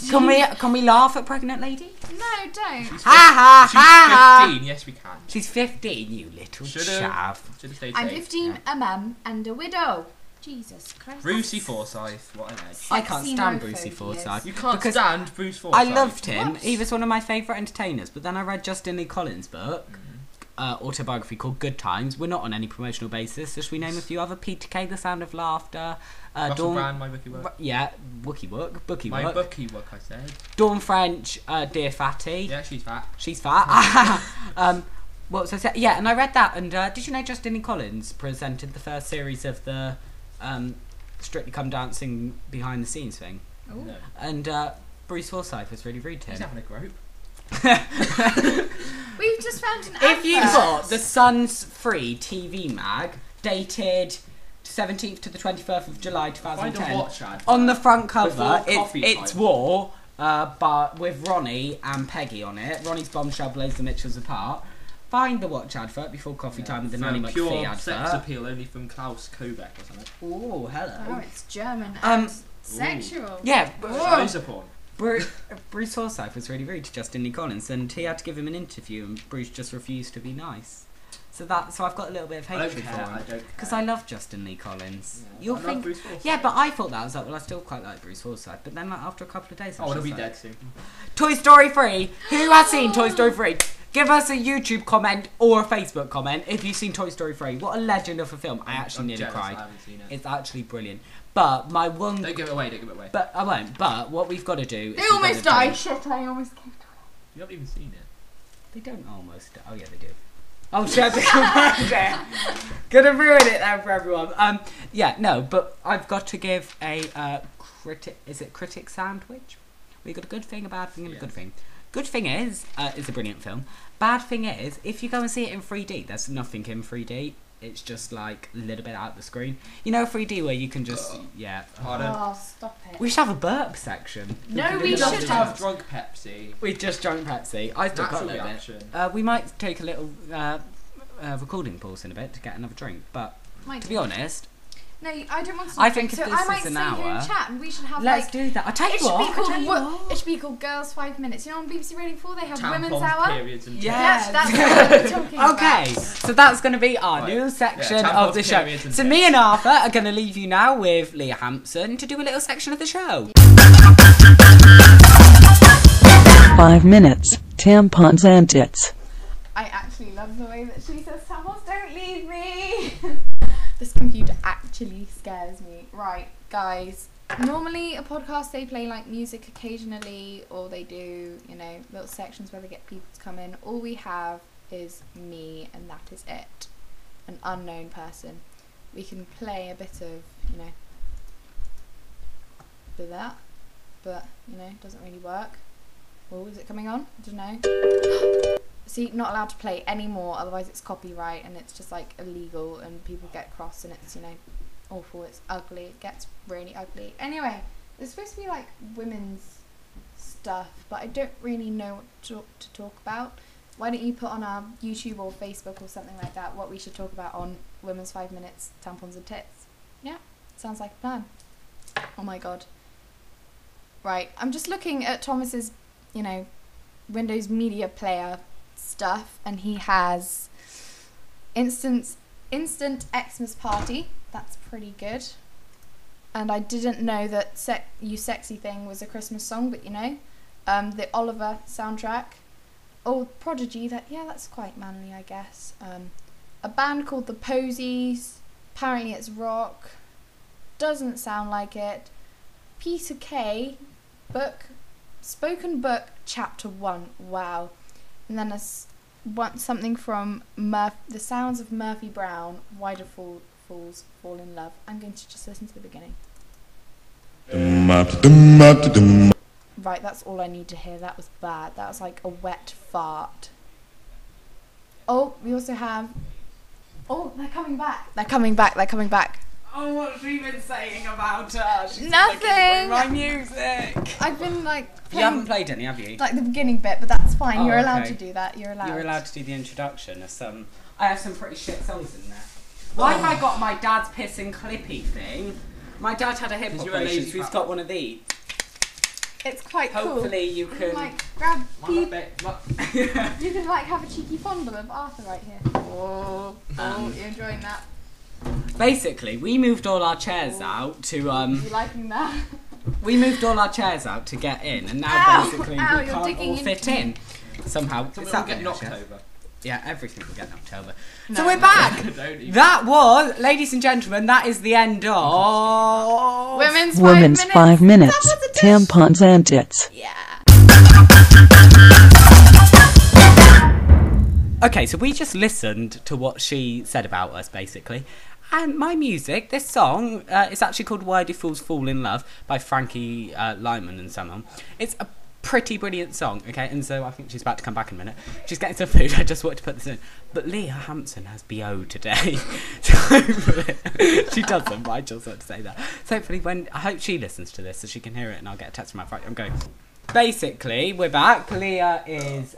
Can we laugh at pregnant lady? No, don't. She's Ha ha She's ha ha! 15. Yes, we can. She's 15. You little Should've. chav. Should have stayed I'm safe. 15, a mum, and a widow. Jesus Christ. Brucey Forsyth. What an edge. I can't Sexy stand mofo Brucey he Forsyth. is. You can't Because stand Bruce Forsyth. I loved him. What? He was one of my favourite entertainers. But then I read Justin Lee Collins' book, autobiography called Good Times. We're not on any promotional basis. So should we name a few other? Peter Kay, The Sound of Laughter. Russell Dawn. Brand, my bookie work. Yeah, Wookie Work. Bookie My Work. bookie work, I said. Dawn French, Dear Fatty. Yeah, she's fat. She's fat. What was I saying? Yeah, and I read that. And did you know Justin Lee Collins presented the first series of the Strictly Come Dancing behind the scenes thing? Ooh. No. And Bruce Forsyth was really rude to He's him. having a grope. We've just found an If you advert. got the Sun's Free TV mag, dated 17th to the 21st of July Find a 2010, watch ad. on the front cover, Before coffee it's time. War, but with Ronnie and Peggy on it. Ronnie's bombshell blows the Mitchells apart. Find the watch advert before coffee time with the Nanny pure McPhee sex advert. appeal only from Klaus Kobeck or something. Oh, hello. Oh, it's German Um, and sexual. Yeah, Whoa. Laser porn. Bruce Forsyth was really rude to Justin Lee Collins, and he had to give him an interview, and Bruce just refused to be nice. So I've got a little bit of hatred for him because I love Justin Lee Collins. Yeah, You'll I love think, Bruce Forsyth. yeah, but I thought that. I was like, well, I still quite like Bruce Forsyth, but then like, after a couple of days, I Oh, was it'll be just dead like, soon. Toy Story 3. Who has seen Toy Story 3? Give us a YouTube comment or a Facebook comment if you've seen Toy Story 3. What a legend of a film. I actually I'm nearly jealous, cried. I haven't seen it. It's actually brilliant. But my one... Don't give it away. But I won't. But what we've got to do is... They we've got almost to died. do- Shit, I almost came to You haven't even seen it. They don't almost... Oh, yeah, they do. Oh, shit, gonna ruin it there for everyone. Yeah, no, but I've got to give a critic... Is it critic sandwich? We got a good thing, a bad thing, and a good thing. Good thing is, it's a brilliant film. Bad thing is, if you go and see it in 3D, there's nothing in 3D. It's just like a little bit out the screen. You know 3D where you can just... Yeah. Pardon? Oh, stop it. We should have a burp section. No, We we just should have have. drunk Pepsi. We just drank Pepsi. I still got a Natural little reaction. bit. We might take a little recording pause in a bit to get another drink. But to be honest, No, I don't want to. I think if so this I might is an stay here hour, and chat, and we should have let's like. do that. I tell you It should what. be I tell called you what? what. It should be called Girls 5 Minutes. You know on BBC Radio 4 they have Women's Tampons, Hour. periods, and Yeah. That's what we're talking about. Okay, so that's going to be our Right. new section Yeah, of the tampons, show. periods and So me and Arthur are going to leave you now with Leah Hampson to do a little section of the show. 5 minutes, tampons and tits. I actually love the way that she says tampons don't leave me. This computer actually scares me. Right, guys. Normally a podcast they play like music occasionally, or they do, you know, little sections where they get people to come in. All we have is me, and that is it. An unknown person. We can play a bit of, you know, do that, but you know, it doesn't really work. Oh, is it coming on? I don't know. See, not allowed to play anymore, otherwise it's copyright and it's just like illegal and people get cross and it's, you know, awful, it's ugly, it gets really ugly. Anyway, there's supposed to be like women's stuff, but I don't really know what to talk about. Why don't you put on our YouTube or Facebook or something like that what we should talk about on Women's 5 Minutes, Tampons and Tits? Yeah, sounds like a plan. Oh my god. Right, I'm just looking at Thomas's, you know, Windows Media Player stuff, and he has Instant Xmas Party. That's pretty good. And I didn't know that You Sexy Thing was a Christmas song, but you know, the Oliver soundtrack. Oh, Prodigy. That's quite manly, I guess. A band called The Posies. Apparently it's rock. Doesn't sound like it. Peter Kay book. Spoken book, chapter 1. Wow. And then something from The Sounds of Murphy Brown. Why do fools fall in love? I'm going to just listen to the beginning. Right, that's all I need to hear. That was bad. That was like a wet fart. Oh, we also have... Oh, they're coming back. They're coming back. Oh, what's she been saying about her? She's Nothing. My music. I've been like You haven't playing played any, have you? like the beginning bit, but that's fine. Oh, You're allowed okay. to do that. You're allowed. You're allowed to do the introduction of some... I have some pretty shit songs in there. Why have I got my dad's piss and clippy thing? My dad had a hip Because you're a operation, lazy so he's fat- got one of these. It's quite Hopefully you cool. can... Like grab Mama, peep. babe, You can like have a cheeky fondle of Arthur right here. Oh, you're enjoying that. Basically, we moved all our chairs out to You liking that? we moved all our chairs out to get in, and now Ow, basically ow, we you're can't digging all fit into in. Somehow, Something Is will that get better, knocked Chef? over. Yeah, everything will get knocked over. No. So we're back. Don't even. That was, ladies and gentlemen, that is the end of Women's Women's 5 minutes, tampons and tits. Yeah. Okay, so we just listened to what she said about us, basically. And my music, this song, is actually called Why Do Fools Fall in Love by Frankie Lyman and someone. It's a pretty brilliant song, okay? And so I think she's about to come back in a minute. She's getting some food, I just wanted to put this in. But Leah Hampson has BO today. So hopefully, she doesn't, but I just want to say that. So hopefully, I hope she listens to this so she can hear it and I'll get a text from my phone. I'm going... Basically, we're back. Leah is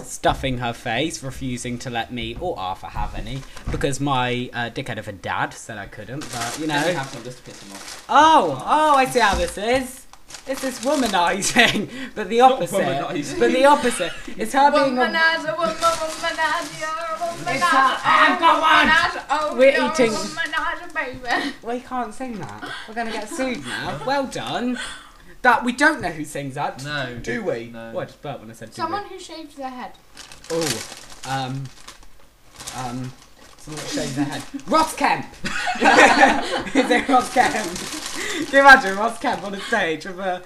stuffing her face, refusing to let me or Arthur have any because my dickhead of a dad said I couldn't. But you know. Let me have some just to piss him off. Oh, I see how this is. It's this womanizing, but the opposite. womanising. But the opposite. It's her being a... Womanizer, womanizer, you're a womanizer. It's her... I've got one! Oh, We're you're eating- a womanizer, baby. We can't sing that. We're going to get sued now. Well done. That we don't know who sings that. No. Do we? No. What? I just burped when I said do Someone who shaved their head. we. Oh. Someone that shaves their head. Ross Kemp! Is it Ross Kemp? Can you imagine Ross Kemp on a stage with a,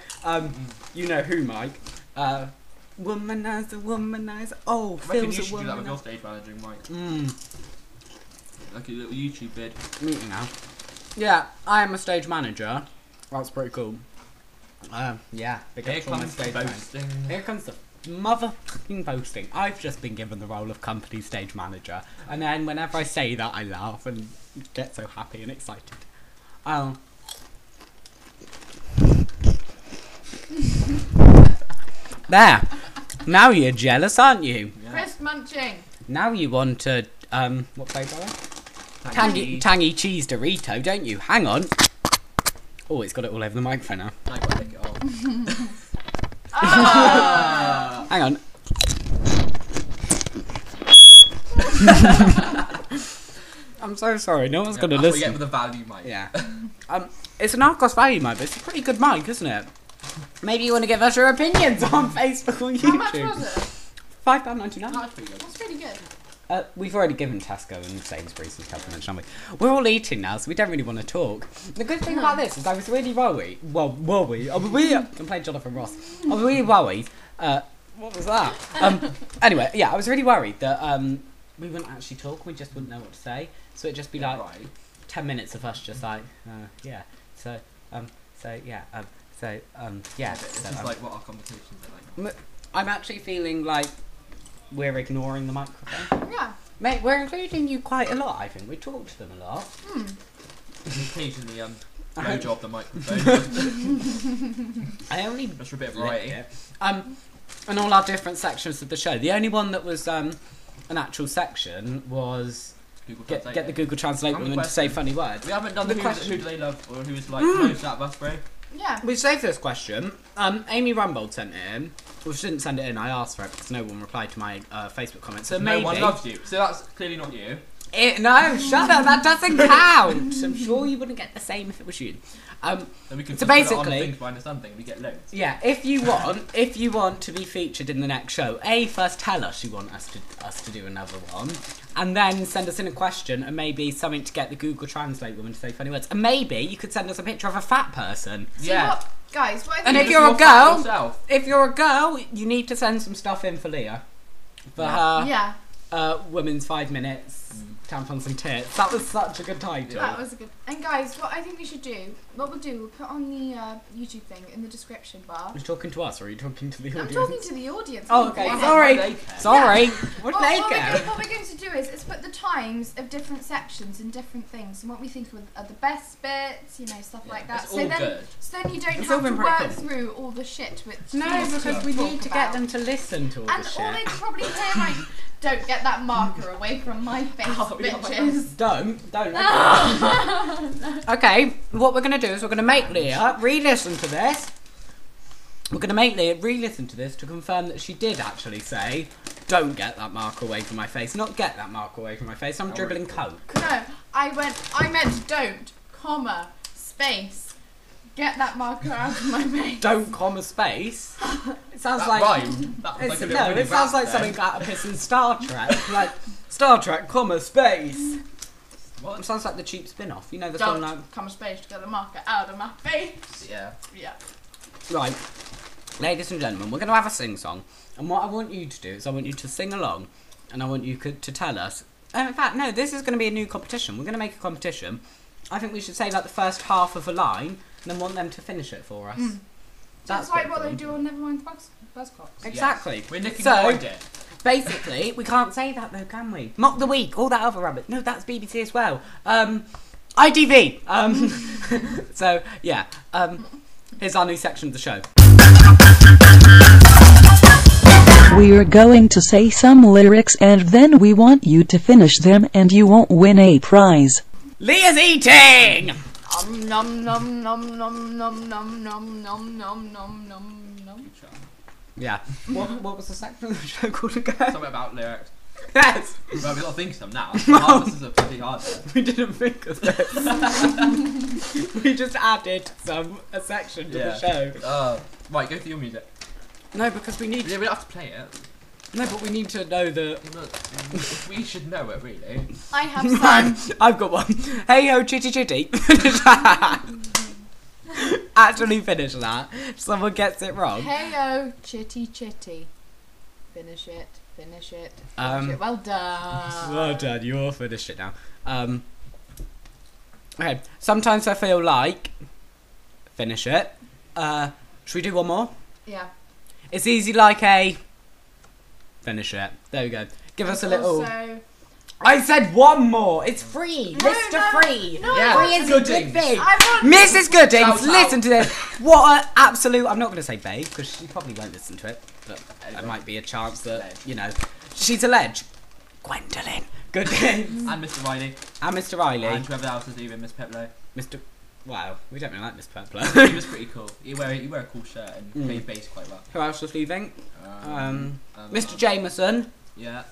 you know who, Mike? Womanizer, womanizer. Oh, I reckon feels you a should do that with your womanizer. stage managing, Mike. Like a little YouTube vid. Meeting now. Yeah, I am a stage manager. That's pretty cool. Yeah, big Here up to all my comes the stage managers. boasting. Here comes the motherfucking boasting. I've just been given the role of company stage manager, and then whenever I say that, I laugh and get so happy and excited. There. Now you're jealous, aren't you? Yeah. Crisp munching. Now you want a what flavour are they? Tangy cheese Dorito, don't you? Hang on. Oh, it's got it all over the microphone now. I gotta lick it off. Ah! Hang on. I'm so sorry. No one's Yeah, gonna that's what you listen. get with the value, Mike. Yeah. It's an Argos value, mate, but it's a pretty good mic, isn't it? Maybe you want to give us your opinions on Facebook or How much YouTube. was it? £5.99. That's pretty good. That's really good. We've already given Tesco and Sainsbury's as compliments, haven't we? We're all eating now, so we don't really want to talk. The good thing about this is I was really worried. Well, worried. I'm playing Jonathan Ross. I was really worried. What was that? Anyway, yeah, I was really worried that we wouldn't actually talk. We just wouldn't know what to say. So it'd just be like Right. 10 minutes of us just like, yeah. So, yeah. Yeah. This So, is like what our conversations are like. I'm actually feeling like we're ignoring the microphone. Yeah. Mate, we're including you quite a lot, I think. We talk to them a lot. Occasionally, blowjob the microphone. I only Just for a bit of licked variety. it. And all our different sections of the show. The only one that was an actual section was Google get Translate the it. Google Translate How many women to say questions? funny words. We haven't done The the question- who do they love or who is like most out of us, bro. Yeah. We saved this question. Amy Rumbold sent it in. Well, she didn't send it in. I asked for it because no one replied to my Facebook comment. So No maybe one loves you. So that's clearly not you. No, shut up. That doesn't count. I'm sure you wouldn't get the same if it was you. Then we can So just put it on basically- the things behind the sun thing. We get loads. Yeah, if you want to be featured in the next show, first tell us you want us to do another one, and then send us in a question and maybe something to get the Google Translate woman to say funny words, and maybe you could send us a picture of a fat person. See Yeah. what, guys, what I And think if you're a Just fat girl, yourself. if you're a girl, you need to send some stuff in for Leah for yeah, her women's 5 minutes. Tampons and tits. That was such a good title. that was a good. And guys, what I think we should do, we'll put on the YouTube thing in the description bar. Are you talking to us or are you talking to the I'm audience? talking to the audience. Oh, okay. Yeah. Sorry. They care. Sorry. Yeah. What Well, do they what care? we're going to do is put the times of different sections and different things and what we think are the best bits, stuff Yeah, like that. it's all good. So then you don't It's all have to been work pretty cool. through all the shit which No, we because we talk need to about. get them to listen to all And the all they shit. can probably hear like, don't get that marker away from my face, Oh, yeah. bitches. Don't. Okay, what we're going to do is we're going to make Leah re-listen to this. We're going to make Leah re-listen to this to confirm that she did actually say, don't get that marker away from my face. Not get that marker away from my face. I'm dribbling coke. No, I meant don't, comma, space. Get that marker out of my face. Don't comma space. It sounds That like... rhymed. That was It's, like a no, little mini it sounds rap like there. something out of pissing Star Trek. Like, Star Trek, comma, space. It What? sounds like the cheap spin-off. You know the song Don't, comma, space to get the marker out of my face. Yeah. Yeah. Right, ladies and gentlemen, we're going to have a sing-song. And what I want you to do is I want you to sing along. And I want you to tell us... in fact, no, this is going to be a new competition. We're going to make a competition. I think we should say like the first half of a line and then want them to finish it for us. That's pretty like what cool. they do on Nevermind the Buzzcocks. Exactly. Yes. We're nicking So- your idea. Basically, we can't say that though, can we? Mock the Week, all that other rubbish. No, that's BBC as well. ITV. So, yeah. Here's our new section of the show. We're going to say some lyrics and then we want you to finish them and you won't win a prize. Leah's eating! Nom nom nom nom nom nom nom nom nom nom nom. Yeah. What was the section of the show called again? Something about lyrics. Yes! Well, we've got to think of them now. This is a pretty hard one. We didn't think of this. We just added a section to the show. Right, go for your music. No, because we need. Yeah, we don't have to play it. No, but we need to know the. We should know it, really. I have some. I've got one. Hey yo, chitty chitty. Actually, finish that. If someone gets it wrong. Heyo, chitty chitty. Finish it. Finish it. Um, Well done. Well done. You all finished it now. Okay. Sometimes I feel like. Finish it. Should we do one more? Yeah. It's easy like a. Finish it. There we go. Give us a little. Also, I said one more. It's free. No, Mr. no, Free. no, Yeah. Free is a good Goodings. thing. I want. Mrs. Goodings, Shout out. listen to this. What an absolute. I'm not going to say babe because she probably won't listen to it. But there might be a chance that, you know. She's a ledge. Gwendolyn. Goodings. And Mr. Riley. And Mr. Riley. And whoever else is even Miss Peplo. Mr. Wow, we don't really like Miss He Pepler. was pretty cool. You wear a cool shirt and play bass quite well. Who else was leaving? Um, Mr. Jameson. Yeah.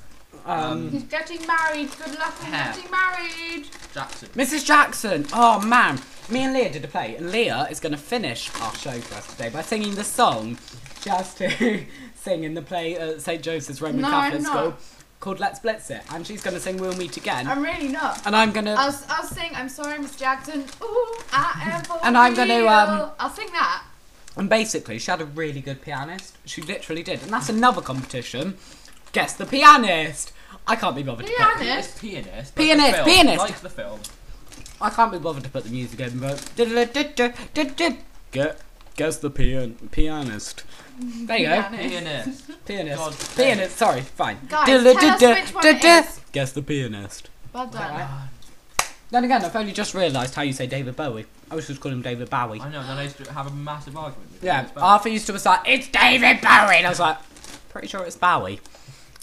He's getting married. Good luck in Hair. getting married. Jackson. Mrs. Jackson. Oh man, me and Leah did a play, and Leah is going to finish our show for us today by singing the song she has to sing in the play at St. Joseph's Roman No, Catholic I'm School not. called Let's Blitz It, and she's going to sing We'll Meet Again, I'm really not. and I'm going to. I'll sing. I'm sorry, Miss Jackson. Ooh, I am for And I'm gonna, real. I'll sing that. And basically, she had a really good pianist. She literally did, and that's another competition. Guess the pianist. I can't be bothered to put. Pianist? It's pianist. but Pianist, the film, pianist. Like the film. I can't be bothered to put the music in, but guess the pianist. There you go. Pianist. Pianist. God. Pianist. Sorry, fine. Guys, tell us which one it is. Guess the pianist. Well done. Then again, I've only just realised how you say David Bowie. I was just calling him David Bowie. I know, and then I used to have a massive argument with Yeah, him. It's Arthur used to was like, it's David Bowie, and I was like, pretty sure it's Bowie.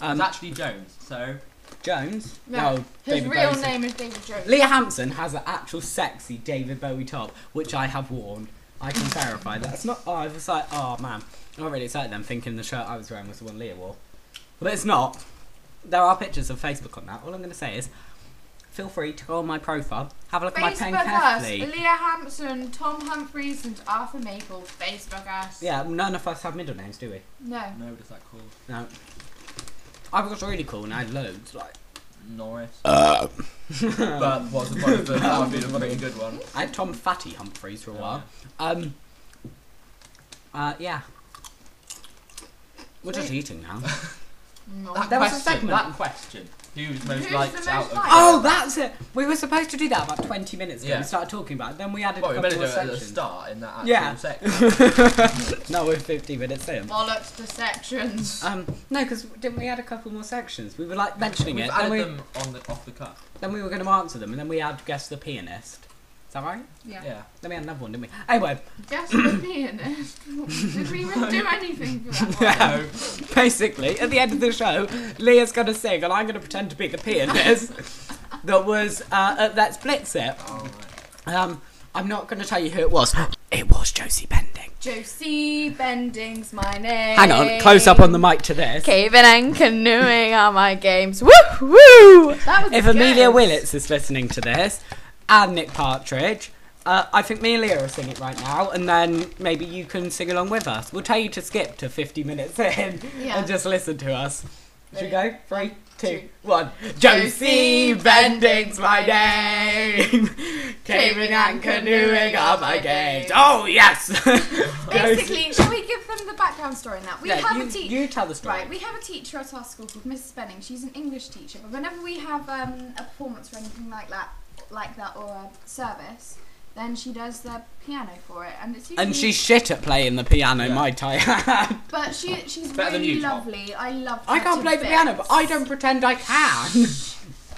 actually Jones, so... Jones? No, No, his David real Bowie's- name is David Jones. Leah Hampson has an actual sexy David Bowie top, which I have worn. I can verify that. It's not. Oh, I was like, oh man, I got really excited then, thinking the shirt I was wearing was the one Leah wore, but it's not. There are pictures of Facebook on that. All I'm going to say is, feel free to go on my profile, have a look at my pen Facebook us. carefully. Leah Hampson, Tom Humphries, and Arthur Maples. Facebook us. Yeah, none of us have middle names, do we? No. No, what is that called? No. I was really cool and I had loads, like. Norris. But wasn't one of them. That would be a pretty good one. I had Tom Fatty Humphries for a while. Yeah. We're just eating now. No. That There was a question. segment. That question. Who's most Who's liked the out most of... liked? Oh, that's it. We were supposed to do that about 20 minutes ago. Yeah. We started talking about it. Then we added Well, a we couple better do more it at the sections. start in that actual Yeah. section. No, we're 50 minutes in. Bollocks to sections. No, because didn't we add a couple more sections? We were like mentioning We've it. added Then them off the cuff. we were going to answer them, and then we had guess the pianist. Is that right? Yeah. Yeah. Then we had another one, didn't we? Anyway, Guess the pianist. Did we even do anything for that one? basically, at the end of the show, Leah's going to sing, and I'm going to pretend to be the pianist that was at Let's Blitz It. Oh, right. I'm not going to tell you who it was. It was Josie Bending. Josie Bending's my name. Hang on, close up on the mic to this. Caving and canoeing are my games. Woo woo! That was If good. Amelia Willits is listening to this, and Nick Partridge, I think me and Leah will sing it right now, and then maybe you can sing along with us. We'll tell you to skip to 50 minutes in Yeah. and just listen to us. Should we go? 3, 2, two. 1. Josie Bending's my name. Caving and canoeing are my games. Oh, yes! Basically, shall we give them the background story on that? We have a teacher. You tell the story. Right, we have a teacher at our school called Mrs. Benning. She's an English teacher, but whenever we have a performance or anything like that, or a service, then she does the piano for it, and it's usually, And she's shit at playing the piano, Yeah. might I add. But she's Better than really you, Tom. lovely. I love. I her can't to play the piano, but I don't pretend I can.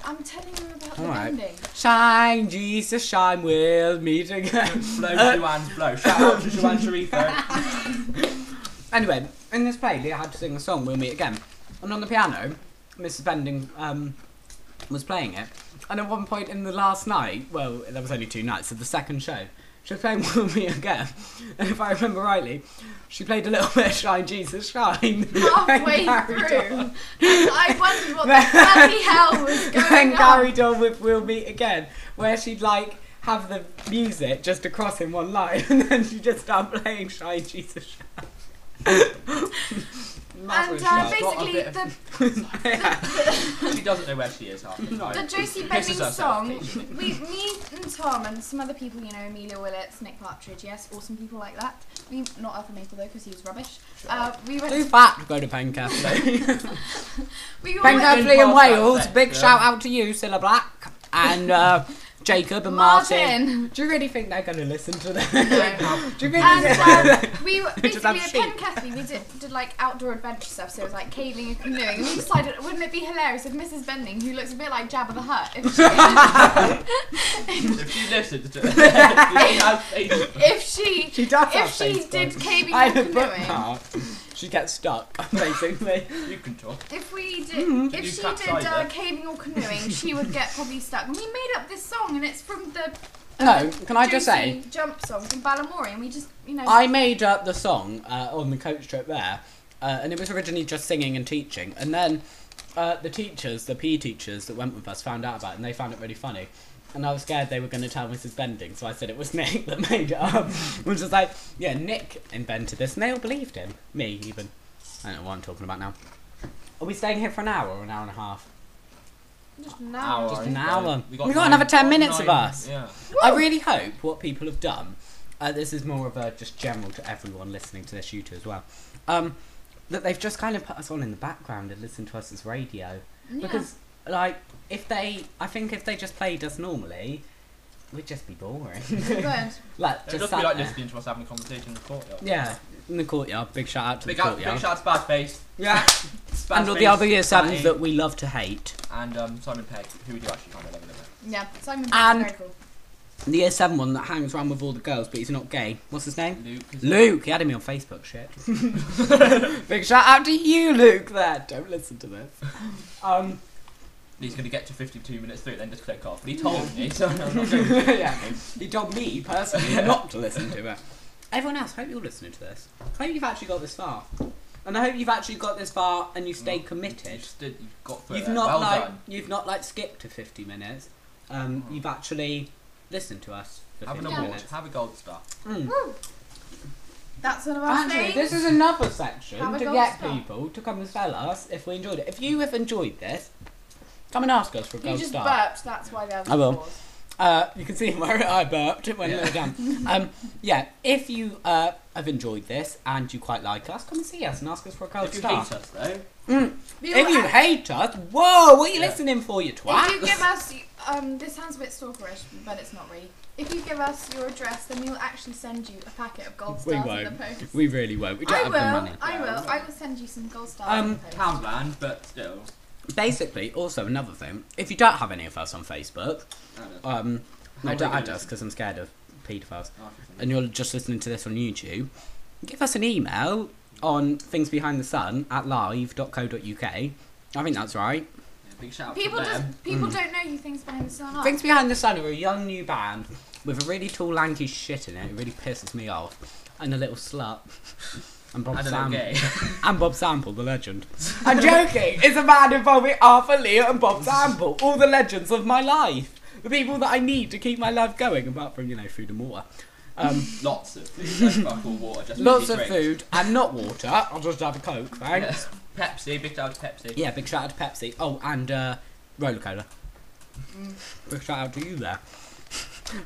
I'm telling you about the Alright. bending. Shine, Jesus, shine, we'll meet again. Blow, Joanne's blow. Shout out to Joanne Sharifo. Anyway, in this play, Leah had to sing the song "We'll Meet Again," and on the piano, Mrs. Bending was playing it, and at one point in the last night, well, there was only 2 nights of the second show, she was playing Will Me Again, and if I remember rightly, she played a little bit of Shine Jesus Shine. Halfway through. I wondered what the bloody hell was going Then on. carried on with We'll Meet Again, where she'd like have the music just across in one line, and then she just started playing Shine Jesus Shine. And basically, She doesn't know where she is half the time. the Josie Pisses Benning herself song, occasionally. me and Tom and some other people, you know, Amelia Willits, Nick Partridge, yes, awesome people like that. Not Arthur Maple though, because he was rubbish. We went Do that, go to Pencastley. we all Pencastley in Podcast Wales, sector. big shout out to you, Cilla Black, and Jacob and Martin. Martin. Do you really think they're going to listen to this? No. Do you really And we were Just basically have at sheep. Pencastley, we did like outdoor adventure stuff, so it was like caving and canoeing. And we decided, wouldn't it be hilarious if Mrs. Benning, who looks a bit like Jabba the Hutt, If she listens to it, if she She does have if she Facebook. did caving I or had a canoeing, bookmark. She gets stuck, basically. you can talk. if we did, if You she capsize did her. caving or canoeing, she would get probably stuck. And we made up this song, and it's from the No, can I just say, Josie jump song from Balamory, and we just, you know, I made up the song on the coach trip there, and it was originally just singing and teaching, and then the teachers, the PE teachers that went with us, found out about it, and they found it really funny. And I was scared they were going to tell Mrs. Bending, so I said it was Nick that made it up. Which was like, yeah, Nick invented this, and they all believed him. Me, even. I don't know what I'm talking about now. Are we staying here for an hour or an hour and a half? just now. Just an hour. We We got another 10 minutes of 9, us. Yeah. I really hope what people have done, this is more of a just general to everyone listening to this, you two as well, that they've just kind of put us on in the background and listened to us as radio. Yeah. Because, like, I think if they just played us normally, we'd just be boring. Good. Like, It'd just just sat be like there. listening to us having a conversation in the courtyard. Yeah, in the courtyard. Big shout out to Big, the out, courtyard. big shout out to Spazface. Yeah. Spazface, And all the other year sevens Matty, that we love to hate. and Simon Pegg, who we do actually kind of love a little bit. Yeah, Simon And- very cool. The year 7 one that hangs around with all the girls, but he's not gay. What's his name? Luke. is- Luke, he added me on Facebook, shit. Big shout out to you, Luke, there. Don't listen to this. He's going to get to 52 minutes through, then just click off. He told me, so I'm not going to. Yeah, he told me personally not to listen to it. Everyone else, hope you're listening to this. I hope you've actually got this far. And I hope you've actually got this far and you stay committed. You've got through You've it. not Well like done. you've not like skipped to 50 minutes. You've actually listened to us for Have an 50 award. minutes. Have a gold star. Mm. That's one of our Actually, things. this is another section Have a to gold get star. people to come and tell us if we enjoyed it. If you have enjoyed this, come and ask us for a You gold just star. burped, that's why there was I will. pause. You can see where I burped when we were done. Yeah, if you have enjoyed this and you quite like us, come and see us and ask us for a gold If you star. hate us, though, If you hate us, whoa, what are you Yeah. listening for, you twat? If you give us, this sounds a bit stalkerish, but it's not really. If you give us your address, then we'll actually send you a packet of gold We stars in won't. the post. We really won't. We don't I have the will. money. I will send you some gold stars in the post. Townland, but still. Basically, also another thing, if you don't have any of us on Facebook, no, don't add us because I'm scared of paedophiles, and you're just listening to this on YouTube, give us an email on thingsbehindthesun@live.co.uk. I think that's right. Big shout out People to them. people don't know who Things Behind the Sun are. Things Behind the Sun are a young new band with a really tall lanky shit in it. It really pisses me off. And a little slut. And Bob And a little Sample. gay. And Bob Sample, the legend. I'm joking. It's a band involving Arthur, Leah and Bob Sample. All the legends of my life. The people that I need to keep my life going, apart from, food and water. Lots of food. Don't fuck all water. Just Lots really of drink. food and not water. I'll just have a Coke, thanks. Yes. Pepsi. Big shout out to Pepsi. Yeah, big shout out to Pepsi. Oh, and Roller Cola. Big shout out to you there.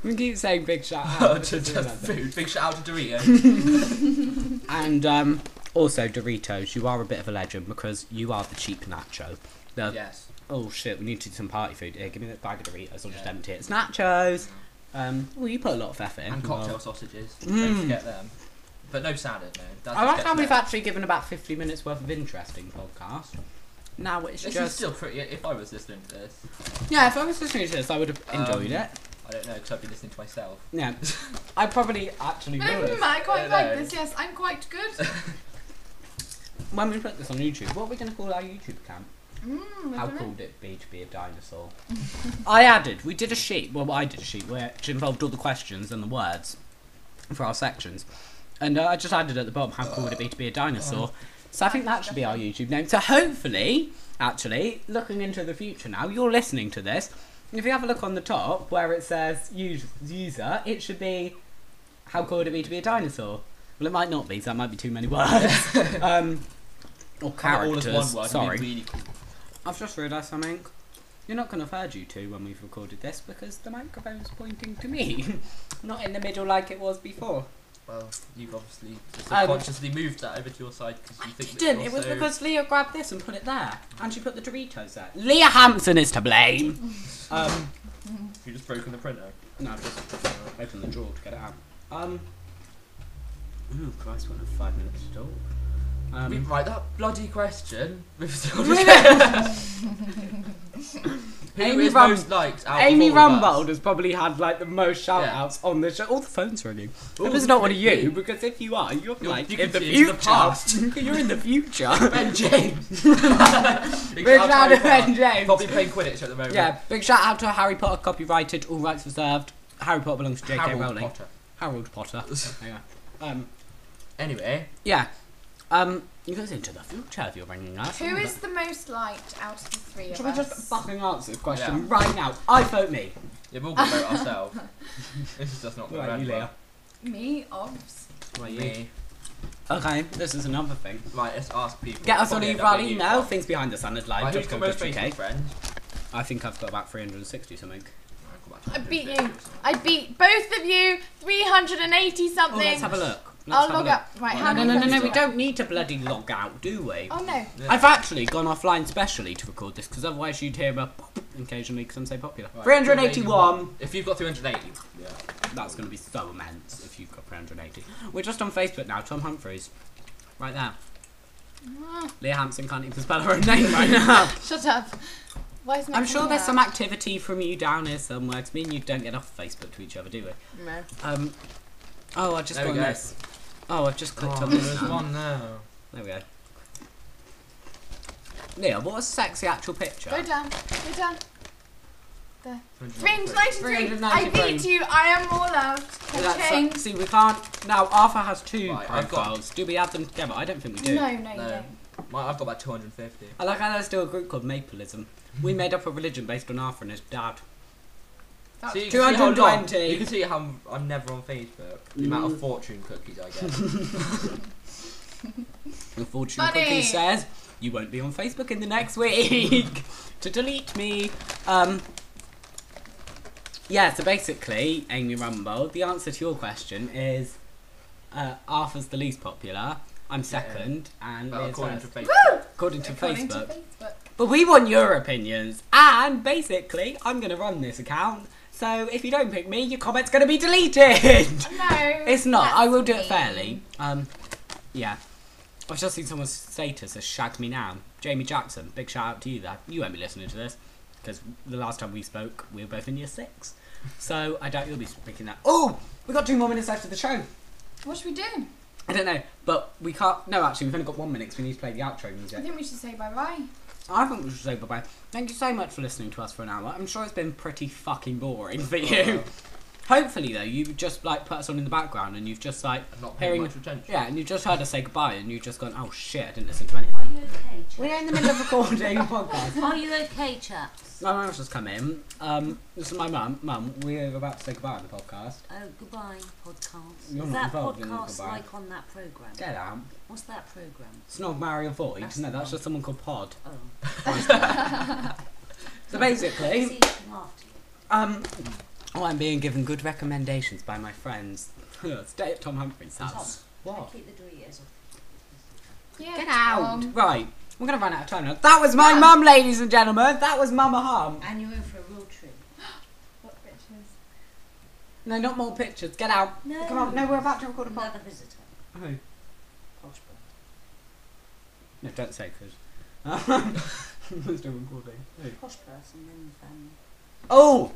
We keep saying big shout Oh, out. just food. Big shout out to Doritos. And also Doritos, you are a bit of a legend because you are the cheap nacho. Yes. Oh shit, we need to do some party food. Here, give me that bag of Doritos. I'll just empty it. It's nachos. Well, you put a lot of effort in. And cocktail Well, sausages. Mm. Don't forget them. But no salad, no. That I just like gets how we've left. actually given about 50 minutes worth of interesting podcast. Now it's This is just... still pretty. If I was listening to this, Yeah, if I was listening to this, I would have enjoyed it. I don't know because I've been listening to myself. Yeah. I probably actually will. No, listen. I quite I like know. this. Yes, I'm quite good. When we put this on YouTube, what are we going to call our YouTube account? How cool would it be to be a dinosaur? We did a sheet, I did a sheet which involved all the questions and the words for our sections. And I just added at the bottom, how cool would it be to be a dinosaur? So I think that should be our YouTube name. So hopefully, actually, looking into the future now, you're listening to this. If you have a look on the top where it says user, it should be how cool would it be to be a dinosaur? Well, it might not be, so that might be too many words. Or characters. All as one word. Sorry. Really cool. I've just realised something. You're not going to have heard you two when we've recorded this because the microphone's pointing to me, not in the middle like it was before. Well, you've obviously subconsciously moved that over to your side because you think Didn't. It was because Leah grabbed this and put it there, and she put the Doritos there. Leah Hampson is to blame. You just broken the printer. No, I've just opened the drawer to get it out. Oh Christ, we have 5 minutes to talk. Right, that bloody question. Amy Rumbold has probably had like the most shout outs on the show. All the phones ringing. If it's not one of you, because if you are, you're like in the future. You're in the future. Ben James. Big shout out to Ben James. Probably playing Quidditch at the moment. Yeah, big shout out to Harry Potter, copyrighted, all rights reserved. Harry Potter belongs to J.K. Rowling. Harold Potter. Yeah. Anyway. Yeah. It goes into the future if you're ringing us. Who is the most liked out of the three of Should we us? just fucking answer this question right now? I vote me. Yeah, we'll vote ourselves. This is just not Right, going you, to Leah. Me, obs. Right, you. Me. Okay, this is another thing. Right, let's ask people. Get us on Probably our end up email, things behind the sun is live. Who's Just got go most to Facebook UK. friends? I think I've got about 360 something. I beat you. I beat both of you. 380 Oh, something. let's have a look. I'll log up. Right, how many friends No, do we I don't need to bloody log out, do we? Oh no. Yeah. I've actually gone offline specially to record this because otherwise you'd hear a pop occasionally because I'm so popular. Right, 381. If you've got 380. Yeah. That's going to be so immense if you've got 380. We're just on Facebook now, Tom Humphries. Right there. Leah Hampson can't even spell her own name right now. Shut up. Why isn't it I'm sure coming there's out? some activity from you down here somewhere. 'Cause me and you don't get off Facebook to each other, do we? No. Oh, I just There got we go. this. Oh, I've just clicked Oh, on this there's now. one now. There we go. Leah, what a sexy actual picture. Go down. Go down. There. 393. 393. I beat you. I am more loved. Cha-ching. See, we can't. Now, Arthur has two Right, I've got- profiles. Do we add them together? I don't think we do. No, you No. don't. I've got about 250. I like how there's still a group called Mapleism. We made up a religion based on Arthur and his dad. That's See, you can see how long- 220. You can see how I'm never on Facebook. The amount of fortune cookies I get. The fortune Funny. cookie says you won't be on Facebook in the next week to delete me. Yeah, so basically, Amy Rumbold, the answer to your question is Arthur's the least popular. I'm second, and But Leah's according to first. Facebook. According to According Facebook. to Facebook. But we want your opinions, and basically, I'm going to run this account. So if you don't pick me, your comment's going to be deleted. No. It's not. I will do it that's fairly. Yeah. I've just seen someone's status as Shag Me Now. Jamie Jackson, big shout out to you there. You won't be listening to this because the last time we spoke, we were both in year 6. So I doubt you'll be speaking that. Oh, we got 2 more minutes left of the show. What should we do? I don't know, but we can't. No, actually, we've only got 1 minute because we need to play the outro I music. think we should say bye-bye. I think we should say bye-bye. Thank you so much for listening to us for an hour. I'm sure it's been pretty fucking boring for you. Hopefully, though, you've just, like, put us on in the background and you've just, like, I'm not paying hearing... much attention. Yeah, and you've just heard us say goodbye and you've just gone, oh, shit, I didn't listen to anything. Are you okay, chaps? We're in the middle of recording a podcast. Are you okay, chaps? My mum's just come in. This is my mum. Mum, we're about to say goodbye on the podcast. Oh, goodbye, podcast. You're Is not that involved in the podcast goodbye. like on that programme? Get out. What's that programme? Snog, Marry, Avoid. That's No, the that's one. just someone called Pod. Oh. So basically... See, looking after you. I'm being given good recommendations by my friends. Stay at Tom Humphrey's house. What? Keep the Doritos off. Yeah, Get out! Right, we're going to run out of time now. That was my mum, ladies and gentlemen. That was Mama Hum. And you're in for a real treat. What pictures? No, not more pictures. Get out. No. Come on. No, we're about to record a podcast. Another visitor. Oh. Prosper. No, don't say because. We're still recording. Hey. Posh person in the family. Oh!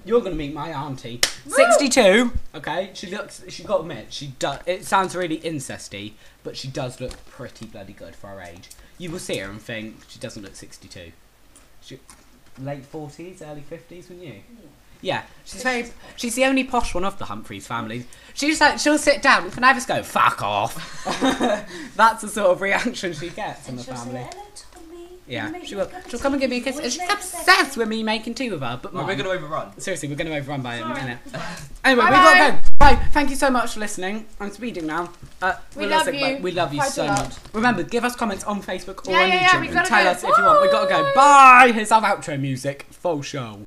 You're gonna meet my auntie. 62. Okay, she looks. She got to admit, she does. It sounds really incesty, but she does look pretty bloody good for her age. You will see her and think she doesn't look 62. She late 40s, early 50s, wouldn't you? Yeah, she's very. She's the only posh one of the Humphreys family. She's like, she'll sit down. Can I just go fuck off? That's the sort of reaction she gets in the family. Yeah, she'll come and give me a kiss. And she's obsessed with me making tea with her. But We're going to overrun. seriously, we're going to overrun by a minute. Anyway, we got to go. Bye. Thank you so much for listening. I'm speeding now. We love you. We love you Quite a so lot. much. Remember, give us comments on Facebook or Yeah, on yeah, YouTube yeah, we and gotta tell go. us if you want. We got to go. Bye. Here's our outro music. Full show.